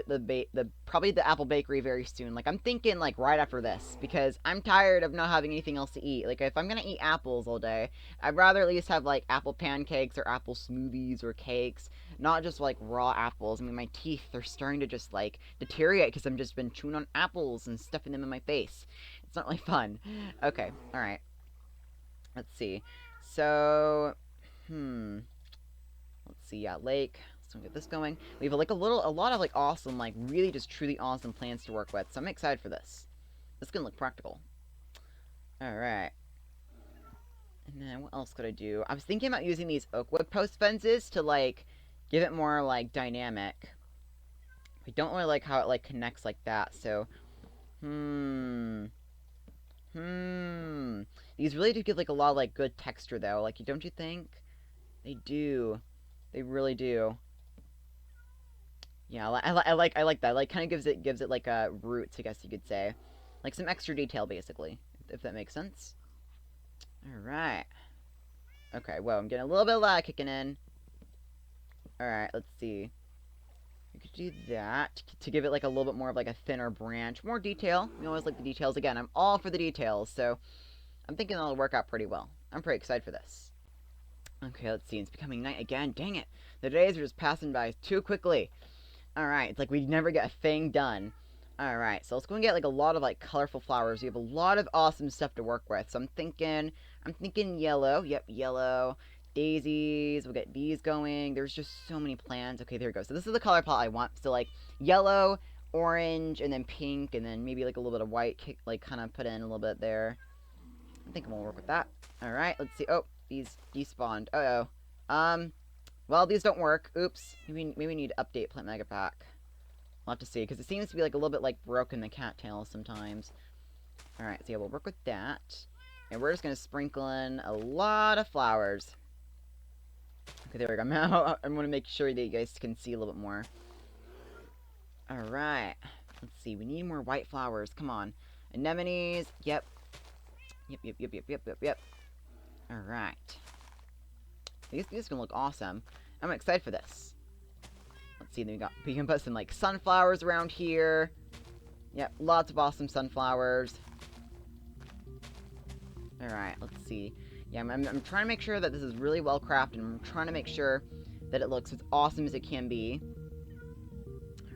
probably the apple bakery very soon. Like, I'm thinking, like, right after this, because I'm tired of not having anything else to eat. Like, if I'm gonna eat apples all day, I'd rather at least have, like, apple pancakes or apple smoothies or cakes, not just, like, raw apples. I mean, my teeth are starting to just, like, deteriorate because I've just been chewing on apples and stuffing them in my face. It's not really fun. Okay, alright. Let's see. So, let's see, yeah, lake. So get this going. We have like a lot of like awesome, like really just truly awesome plants to work with. So I'm excited for this. This is gonna look practical. Alright. And then what else could I do? I was thinking about using these oak wood post fences to like give it more like dynamic. I don't really like how it like connects like that, so these really do give like a lot of like good texture though. Like, don't you think? They do. They really do. Yeah, I like that. Like, kind of gives it like a roots, I guess you could say, like some extra detail, basically, if that makes sense. All right. Okay. Well, I'm getting a little bit of lag kicking in. All right. Let's see. We could do that to give it like a little bit more of like a thinner branch, more detail. We always like the details. Again, I'm all for the details, so I'm thinking that'll work out pretty well. I'm pretty excited for this. Okay. Let's see. It's becoming night again. Dang it! The days are just passing by too quickly. Alright, it's like we never get a thing done. Alright, so let's go and get like a lot of like colorful flowers. We have a lot of awesome stuff to work with. So I'm thinking yellow. Yep, yellow. Daisies. We'll get these going. There's just so many plants. Okay, there we go. So this is the color palette I want. So like yellow, orange, and then pink, and then maybe like a little bit of white, like kind of put in a little bit there. I think we'll work with that. Alright, let's see. Oh, these despawned. Uh-oh. Well, these don't work. Oops. Maybe we need to update Plant Mega Pack. We'll have to see, because it seems to be like a little bit like broken the cattails sometimes. Alright, so yeah, we'll work with that. And we're just going to sprinkle in a lot of flowers. Okay, there we go. Now I'm going to make sure that you guys can see a little bit more. Alright. Let's see. We need more white flowers. Come on. Anemones. Yep. Yep. Alright. These are gonna look awesome. I'm excited for this. Let's see, then we can put some like sunflowers around here. Yep, lots of awesome sunflowers. Alright, let's see. Yeah, I'm trying to make sure that this is really well crafted. I'm trying to make sure that it looks as awesome as it can be.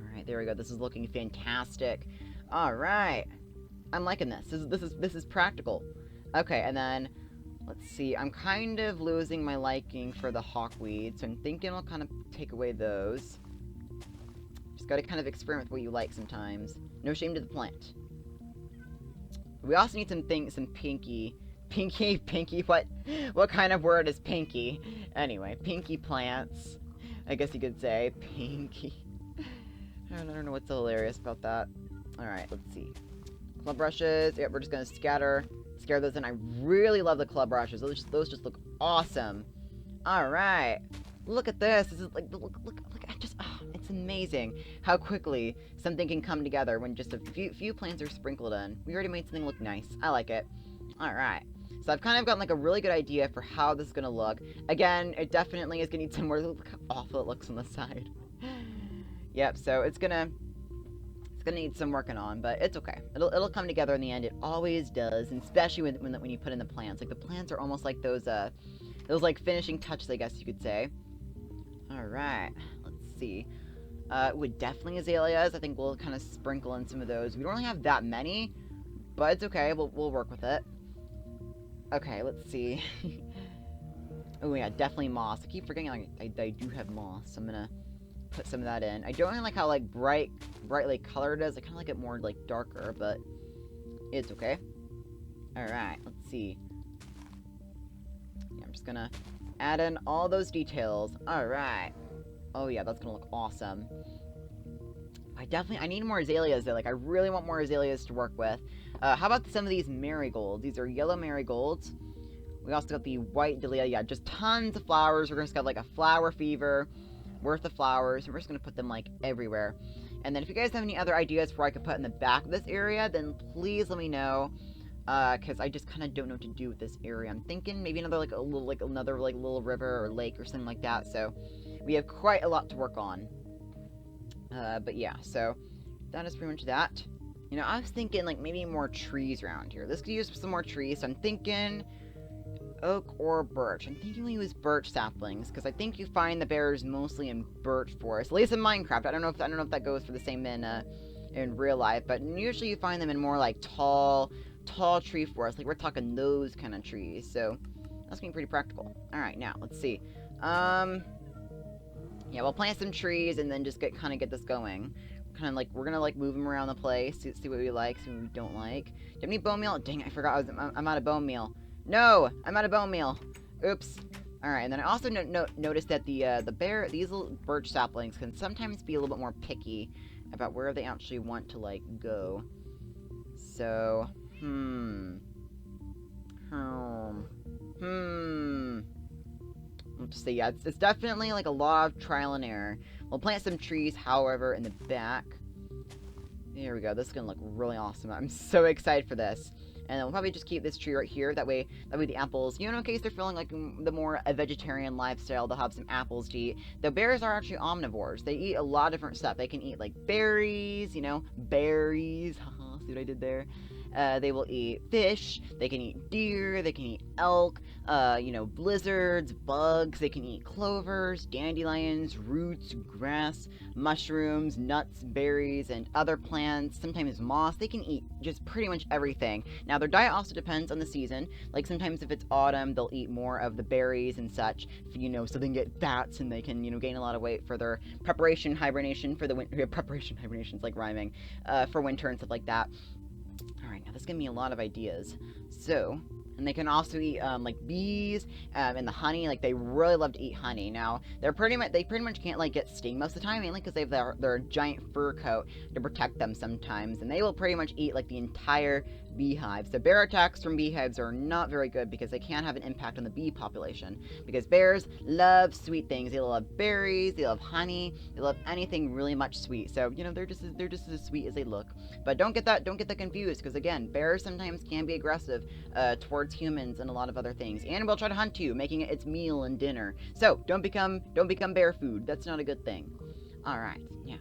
Alright, there we go. This is looking fantastic. Alright. I'm liking this. This is practical. Okay, and then let's see. I'm kind of losing my liking for the hawkweed, so I'm thinking I'll kind of take away those. Just gotta kind of experiment with what you like sometimes. No shame to the plant. We also need some pinky. Pinky, what kind of word is pinky? Anyway, pinky plants. I guess you could say. Pinky. I don't know what's so hilarious about that. Alright, let's see. Club brushes. Yep, we're just gonna scare those in. I really love the club brushes. Those just look awesome. Alright. Look at this. This is like, look, it's amazing how quickly something can come together when just a few plants are sprinkled in. We already made something look nice. I like it. Alright. So I've kind of gotten like a really good idea for how this is gonna look. Again, it definitely is gonna need some more. Look how awful it looks on the side. Yep, so it's gonna need some working on, but it's okay. It'll come together in the end. It always does, and especially when you put in the plants. Like the plants are almost like those like finishing touches, I guess you could say. All right, let's see. With definitely azaleas, I think we'll kind of sprinkle in some of those. We don't really have that many, but it's okay. We'll work with it. Okay, let's see. Oh yeah, definitely moss. I keep forgetting like I do have moss. So I'm gonna put some of that in. I don't really like how like brightly colored it is. I kind of like it more like darker, but it's okay. All right, let's see. Yeah, I'm just gonna add in all those details. All right. Oh yeah, that's gonna look awesome. I need more azaleas though. Like I really want more azaleas to work with. How about some of these marigolds? These are yellow marigolds. We also got the white dahlia. Yeah, just tons of flowers. We're just got like a flower fever worth of flowers. And we're just gonna put them like everywhere. And then if you guys have any other ideas for what I could put in the back of this area, then please let me know. Because I just kind of don't know what to do with this area. I'm thinking maybe another little river or lake or something like that. So we have quite a lot to work on. But yeah, so that is pretty much that. You know, I was thinking like maybe more trees around here. This could use some more trees. So I'm thinking oak or birch. I'm thinking we use birch saplings because I think you find the bears mostly in birch forest. At least in Minecraft. I don't know if that goes for the same in real life, but usually you find them in more like tall tree forests. Like we're talking those kind of trees. So that's gonna be pretty practical. All right, now let's see. Yeah, we'll plant some trees and then just get this going. We're gonna like move them around the place, see what we like, see what we don't like. Do you have any bone meal? Dang, I forgot I'm out of bone meal. No, I'm out of bone meal. Oops. All right, and then I also noticed that these little birch saplings can sometimes be a little bit more picky about where they actually want to like go. So, Let's see, yeah, it's definitely like a lot of trial and error. We'll plant some trees, however, in the back. There we go. This is gonna look really awesome. I'm so excited for this. And then we'll probably just keep this tree right here. That way the apples, you know, in case they're feeling like the more a vegetarian lifestyle, they'll have some apples to eat. The bears are actually omnivores. They eat a lot of different stuff. They can eat like berries, you know, berries. Haha, see what I did there? They will eat fish, they can eat deer, they can eat elk, you know, blizzards, bugs, they can eat clovers, dandelions, roots, grass, mushrooms, nuts, berries, and other plants, sometimes moss. They can eat just pretty much everything. Now, their diet also depends on the season. Like, sometimes if it's autumn, they'll eat more of the berries and such, you know, so they can get fats and they can, you know, gain a lot of weight for their hibernation for the winter. Preparation hibernation's like rhyming, for winter and stuff like that. Alright, now this gives me a lot of ideas. So, and they can also eat, like, bees, and the honey. Like, they really love to eat honey. Now, they pretty much can't, like, get sting most of the time, mainly because they have their giant fur coat to protect them sometimes. And they will pretty much eat, like, the entire beehive. So bear attacks from beehives are not very good because they can have an impact on the bee population. Because bears love sweet things. They love berries, they love honey, they love anything really much sweet. So, you know, they're just as sweet as they look. But don't get that confused, because again, bears sometimes can be aggressive towards humans and a lot of other things, and will try to hunt you, making it its meal and dinner. So don't become bear food. That's not a good thing. All right, yeah.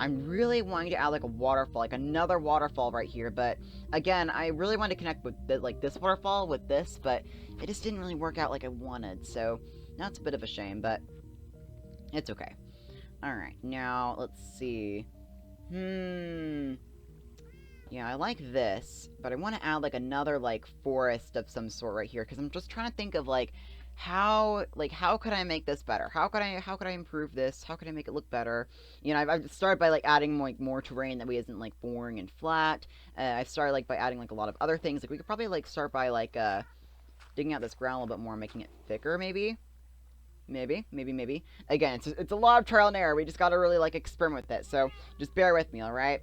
I'm really wanting to add like a waterfall, like another waterfall right here, but again, I really wanted to connect with this waterfall with this, but it just didn't really work out like I wanted. So that's a bit of a shame, but it's okay. All right, now let's see. Yeah, I like this, but I want to add, like, another, like, forest of some sort right here, because I'm just trying to think of, how could I make this better? How could I improve this? How could I make it look better? You know, I've started by, like, adding, like, more terrain that way isn't, like, boring and flat. I've started, like, by adding, like, a lot of other things. Like, we could probably, like, start by, like, digging out this ground a little bit more, making it thicker, maybe? Maybe. Again, it's a lot of trial and error. We just gotta really, like, experiment with it, so just bear with me, alright?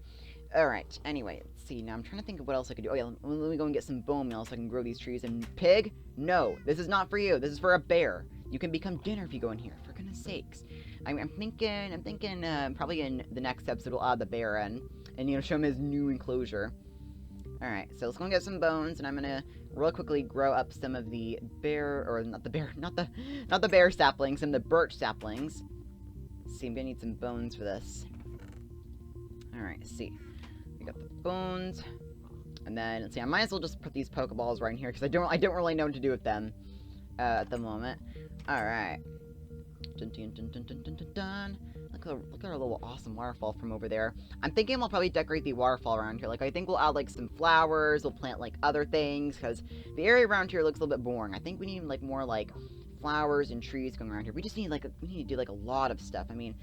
Alright, anyway, let's see. Now, I'm trying to think of what else I could do. Oh, yeah, let me go and get some bone meal so I can grow these trees. And pig? No, this is not for you. This is for a bear. You can become dinner if you go in here, for goodness sakes. I'm thinking, probably in the next episode we'll add the bear in. And, you know, show him his new enclosure. Alright, so let's go and get some bones, and I'm gonna real quickly grow up some of the bear, or not the bear saplings, some of the birch saplings. Let's see, I'm gonna need some bones for this. Alright, let's see. We got the bones. And then, let's see, I might as well just put these Pokeballs right in here, because I don't really know what to do with them at the moment. Alright. Dun, dun, dun, dun, dun, dun, dun, dun. Look at our little awesome waterfall from over there. I'm thinking we'll probably decorate the waterfall around here. Like, I think we'll add, like, some flowers. We'll plant, like, other things, because the area around here looks a little bit boring. I think we need, like, more, like, flowers and trees going around here. We just need, like, we need to do, like, a lot of stuff. I mean,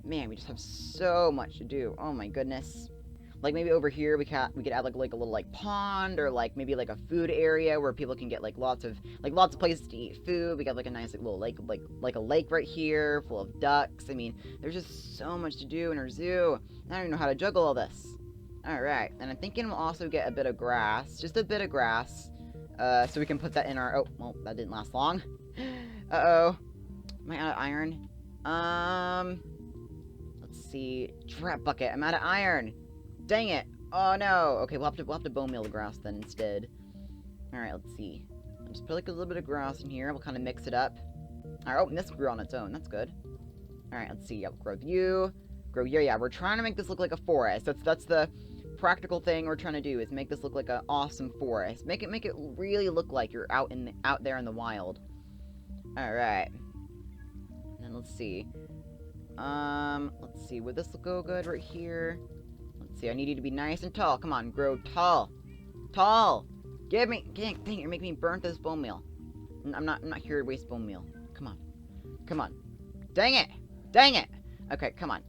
man, we just have so much to do. Oh, my goodness. Like, maybe over here we could add, like a little, like, pond, or, like, maybe, like, a food area where people can get, like, lots of places to eat food. We got, like, a nice, like, little lake, like a lake right here full of ducks. I mean, there's just so much to do in our zoo. I don't even know how to juggle all this. Alright, and I'm thinking we'll also get a bit of grass, just a bit of grass, so we can put that in our, oh, well, that didn't last long. Uh-oh. Am I out of iron? Let's see. Trap bucket, I'm out of iron. Dang it! Oh no! Okay, we'll have to bone meal the grass then instead. Alright, let's see. I'll just put like a little bit of grass in here. We'll kind of mix it up. Alright, oh, and this grew on its own. That's good. Alright, let's see. I'll grow you. Grow you. Yeah, we're trying to make this look like a forest. That's the practical thing we're trying to do, is make this look like an awesome forest. Make it really look like you're out there in the wild. Alright. And then let's see. Let's see. Would this go good right here? See, I need you to be nice and tall. Come on, grow tall. Tall! Give me... Dang, you're making me burn this bone meal. I'm not here to waste bone meal. Come on. Come on. Dang it! Dang it! Okay, come on.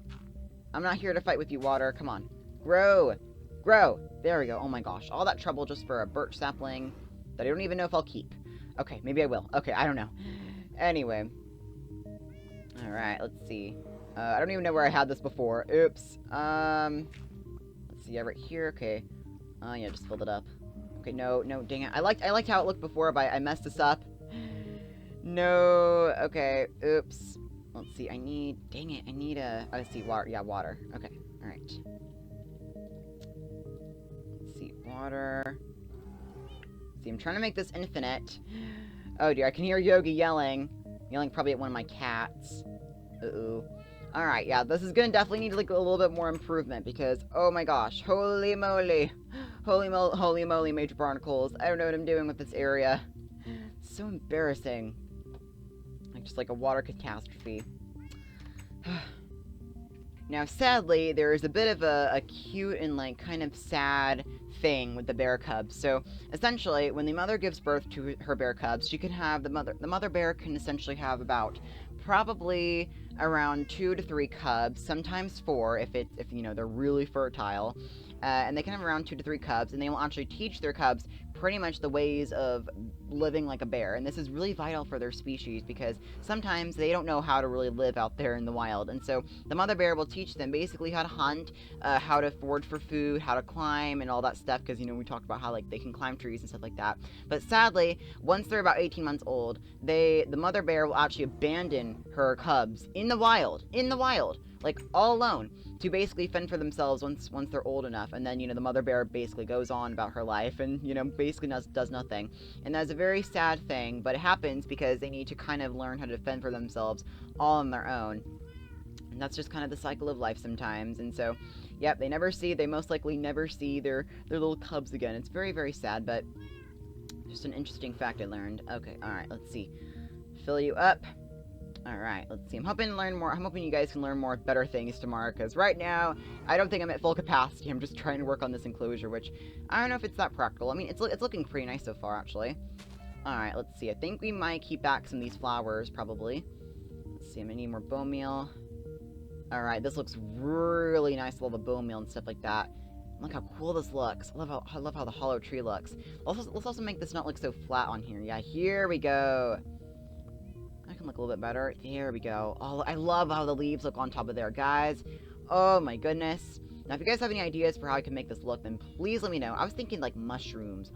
I'm not here to fight with you, water. Come on. Grow! Grow! There we go. Oh my gosh. All that trouble just for a birch sapling that I don't even know if I'll keep. Okay, maybe I will. Okay, I don't know. Anyway. Alright, let's see. I don't even know where I had this before. Oops. Yeah, right here. Okay. Yeah, just filled it up. Okay, no, dang it. I liked how it looked before, but I messed this up. No. Okay. Oops. Let's see. Dang it. I need a. Let's see. Water. Yeah, water. Okay. All right. Let's see. Water. See, I'm trying to make this infinite. Oh dear, I can hear Yogi yelling probably at one of my cats. Uh-oh. Alright, yeah, this is gonna definitely need, like, a little bit more improvement, because, oh my gosh, holy moly, Major Barnacles, I don't know what I'm doing with this area. It's so embarrassing. Like, just like a water catastrophe. Now, sadly, there is a bit of a cute and, like, kind of sad thing with the bear cubs. So, essentially, when the mother gives birth to her bear cubs, she can have, the mother bear can essentially have about, probably around 2 to 3 cubs, sometimes 4 if you know, they're really fertile. And they can have around 2 to 3 cubs, and they will actually teach their cubs pretty much the ways of living like a bear. And this is really vital for their species, because sometimes they don't know how to really live out there in the wild. And so the mother bear will teach them basically how to hunt, how to forage for food, how to climb, and all that stuff, because, you know, we talked about how, like, they can climb trees and stuff like that. But sadly, once they're about 18 months old, the mother bear will actually abandon her cubs in the wild, like, all alone, to basically fend for themselves once they're old enough. And then, you know, the mother bear basically goes on about her life and, you know, basically does nothing. And that's a very sad thing, but it happens because they need to kind of learn how to fend for themselves all on their own. And that's just kind of the cycle of life sometimes. And so, yep, they most likely never see their little cubs again. It's very, very sad, but just an interesting fact I learned. Okay, alright, let's see. Fill you up. Alright, let's see. I'm hoping to learn more. I'm hoping you guys can learn more better things tomorrow, because right now, I don't think I'm at full capacity. I'm just trying to work on this enclosure, which I don't know if it's that practical. I mean, it's looking pretty nice so far, actually. Alright, let's see. I think we might keep back some of these flowers, probably. Let's see, I'm gonna need more bone meal. Alright, this looks really nice, all the bone meal and stuff like that. Look how cool this looks. I love how the hollow tree looks. Let's also make this not look so flat on here. Yeah, here we go. I can look a little bit better. There we go. Oh, I love how the leaves look on top of there, guys. Oh my goodness. Now, if you guys have any ideas for how I can make this look, then please let me know. I was thinking, like, mushrooms.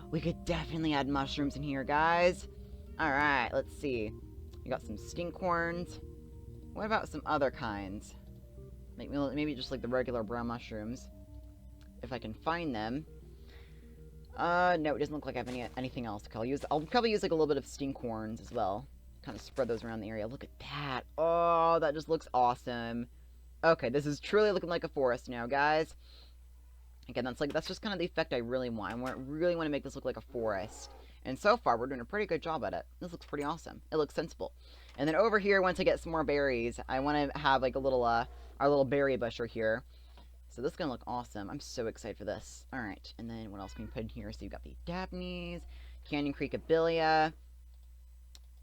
We could definitely add mushrooms in here, guys. Alright, let's see. We got some stinkhorns. What about some other kinds? Maybe just, like, the regular brown mushrooms. If I can find them. No, it doesn't look like I have anything else. I'll probably use, like, a little bit of stinkhorns as well. Kind of spread those around the area. Look at that. Oh, that just looks awesome. Okay, this is truly looking like a forest now, guys. Again, that's just kind of the effect I really want. I really want to make this look like a forest. And so far, we're doing a pretty good job at it. This looks pretty awesome. It looks sensible. And then over here, once I get some more berries, I want to have, like, a little, our little berry busher here. So this is going to look awesome. I'm so excited for this. Alright, and then what else can we put in here? So you've got the Daphnes, Canyon Creek Abelia.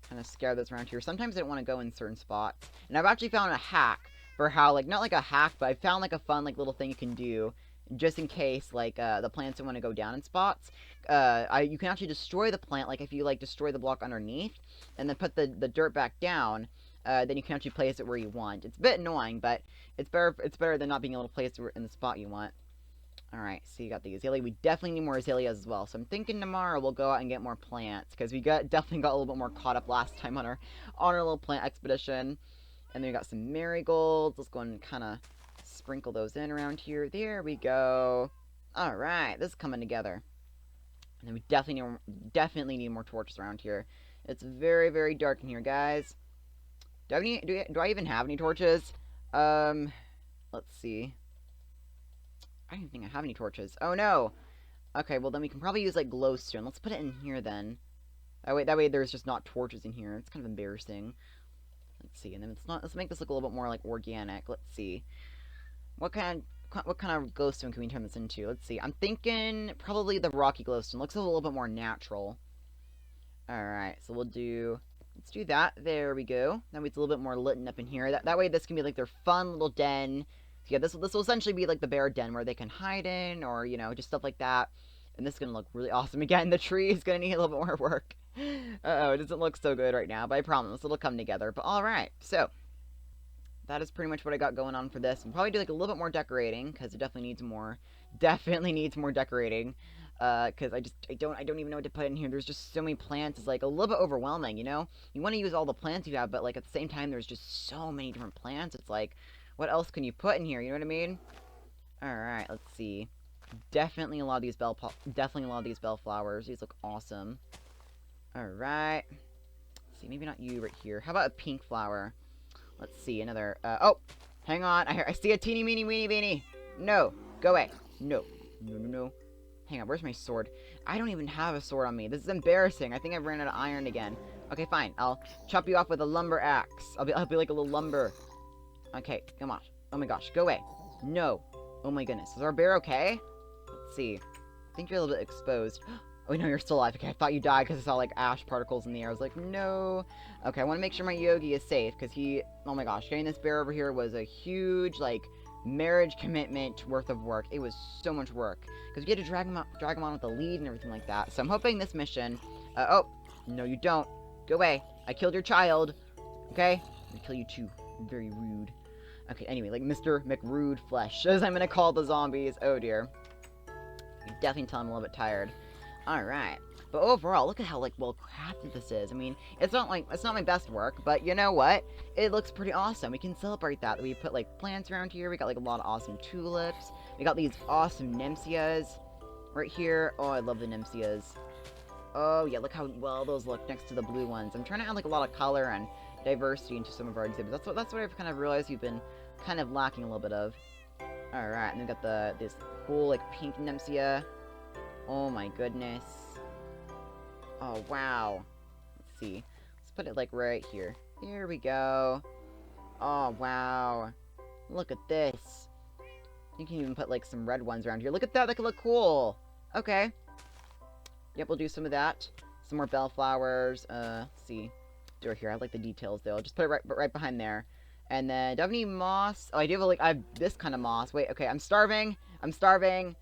Kind of scare those around here. Sometimes I don't want to go in certain spots. And I've actually found a hack for how, like, not like a hack, but I found, like, a fun, like, little thing you can do. Just in case, like, the plants don't want to go down in spots. You can actually destroy the plant, like, if you, like, destroy the block underneath. And then put the dirt back down. Then you can actually place it where you want. It's a bit annoying, but it's better than not being able to place it in the spot you want. Alright, so you got the azalea. We definitely need more azaleas as well. So I'm thinking tomorrow we'll go out and get more plants. Because we definitely got a little bit more caught up last time on our little plant expedition. And then we got some marigolds. Let's go and kind of sprinkle those in around here. There we go. Alright, this is coming together. And then we definitely need more torches around here. It's very, very dark in here, guys. Do I even have any torches? Let's see. I don't even think I have any torches. Oh, no! Okay, well, then we can probably use, like, glowstone. Let's put it in here, then. That way there's just not torches in here. It's kind of embarrassing. Let's see, and then let's make this look a little bit more, like, organic. Let's see. What kind of glowstone can we turn this into? Let's see. I'm thinking probably the rocky glowstone. Looks a little bit more natural. Alright, so let's do that. There we go. That way it's a little bit more lit up in here. That way this can be, like, their fun little den. So yeah, this will essentially be like the bear den where they can hide in, or, you know, just stuff like that. And this is going to look really awesome. Again, the tree is going to need a little bit more work. Uh-oh, it doesn't look so good right now, but I promise it'll come together. But alright, so that is pretty much what I got going on for this. I'll probably do, like, a little bit more decorating, because it definitely needs more decorating. Because I don't even know what to put in here. There's just so many plants. It's, like, a little bit overwhelming, you know? You want to use all the plants you have, but, like, at the same time, there's just so many different plants. It's like, what else can you put in here? You know what I mean? Alright, let's see. Definitely a lot of these bellflowers. These look awesome. Alright. Let's see, maybe not you right here. How about a pink flower? Let's see, another, oh! Hang on, I see a teeny meeny weeny beanie! No! Go away! No. No. Hang on, where's my sword? I don't even have a sword on me. This is embarrassing. I think I've ran out of iron again. Okay, fine. I'll chop you off with a lumber axe. I'll be like a little lumber. Okay, come on. Oh my gosh, go away. No. Oh my goodness. Is our bear okay? Let's see. I think you're a little bit exposed. Oh, no, you're still alive. Okay, I thought you died because I saw, like, ash particles in the air. I was like, no. Okay, I want to make sure my Yogi is safe because oh my gosh, getting this bear over here was a huge, like, marriage commitment worth of work. It was so much work because you had to drag him on with a lead and everything like that. So I'm hoping this mission, oh, no, you don't. Go away. I killed your child. Okay? I'm gonna kill you too. Very rude. Okay, anyway, like Mr. McRude Flesh, as I'm gonna call the zombies. Oh dear. You definitely tell I'm a little bit tired. Alright. But overall, look at how, like, well crafted this is. I mean, it's not my best work, but you know what? It looks pretty awesome. We can celebrate that. We put, like, plants around here. We got, like, a lot of awesome tulips. We got these awesome nymphaeas right here. Oh, I love the nymphaeas. Oh, yeah, look how well those look next to the blue ones. I'm trying to add, like, a lot of color and diversity into some of our exhibits. That's what I've kind of realized we've been kind of lacking a little bit of. Alright, and then we got this cool, like, pink nymphaea. Oh my goodness. Oh, wow. Let's see. Let's put it, like, right here. Here we go. Oh, wow. Look at this. You can even put, like, some red ones around here. Look at that. That could look cool. Okay. Yep, we'll do some of that. Some more bellflowers. Let's see. Do it here. I like the details, though. I'll just put it right behind there. And then, do I have any moss? Oh, I do have, like, I have this kind of moss. Wait, okay. I'm starving. I'm starving.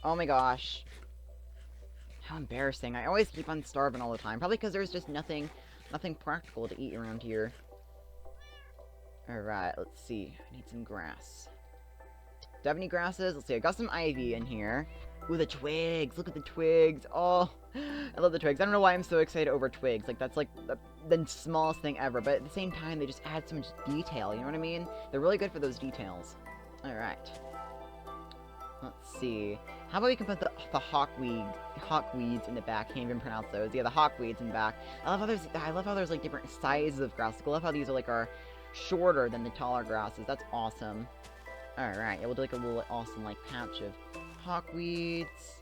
Oh, my gosh. How embarrassing. I always keep on starving all the time. Probably because there's just nothing practical to eat around here. Alright, let's see. I need some grass. Do I have any grasses? Let's see. I got some ivy in here. Ooh, the twigs. Look at the twigs. Oh, I love the twigs. I don't know why I'm so excited over twigs. Like, that's like the smallest thing ever. But at the same time, they just add so much detail. You know what I mean? They're really good for those details. Alright. Let's see. How about we can put the hawkweeds in the back? Can't even pronounce those. Yeah, the hawkweeds in the back. I love how there's like different sizes of grass. Like, I love how these are like shorter than the taller grasses. That's awesome. Alright, yeah, we'll do like a little awesome like patch of hawkweeds.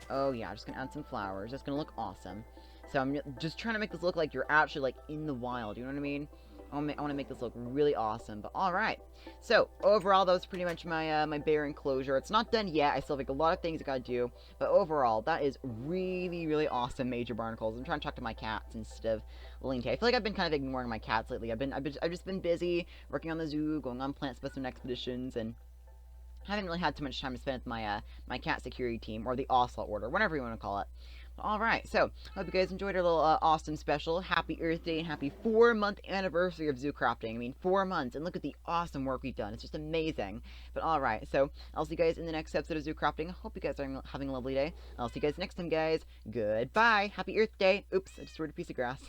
Oh yeah, I'm just gonna add some flowers. That's gonna look awesome. So I'm just trying to make this look like you're actually like in the wild. You know what I mean? I want to make this look really awesome. But alright. So, overall, that was pretty much my my bear enclosure. It's not done yet. I still have like a lot of things I gotta do. But overall, that is really, really awesome major barnacles. I'm trying to talk to my cats instead of Linky. I feel like I've been kind of ignoring my cats lately. I've just been busy working on the zoo, going on plant specimen expeditions, and I haven't really had too much time to spend with my my cat security team, or the Ocelot Order, whatever you want to call it. Alright, so, hope you guys enjoyed our little awesome special. Happy Earth Day and happy 4-month anniversary of Zoocrafting. I mean, 4 months, and look at the awesome work we've done. It's just amazing. But alright, so, I'll see you guys in the next episode of Zoocrafting. I hope you guys are having a lovely day. I'll see you guys next time, guys. Goodbye! Happy Earth Day! Oops, I just threw a piece of grass.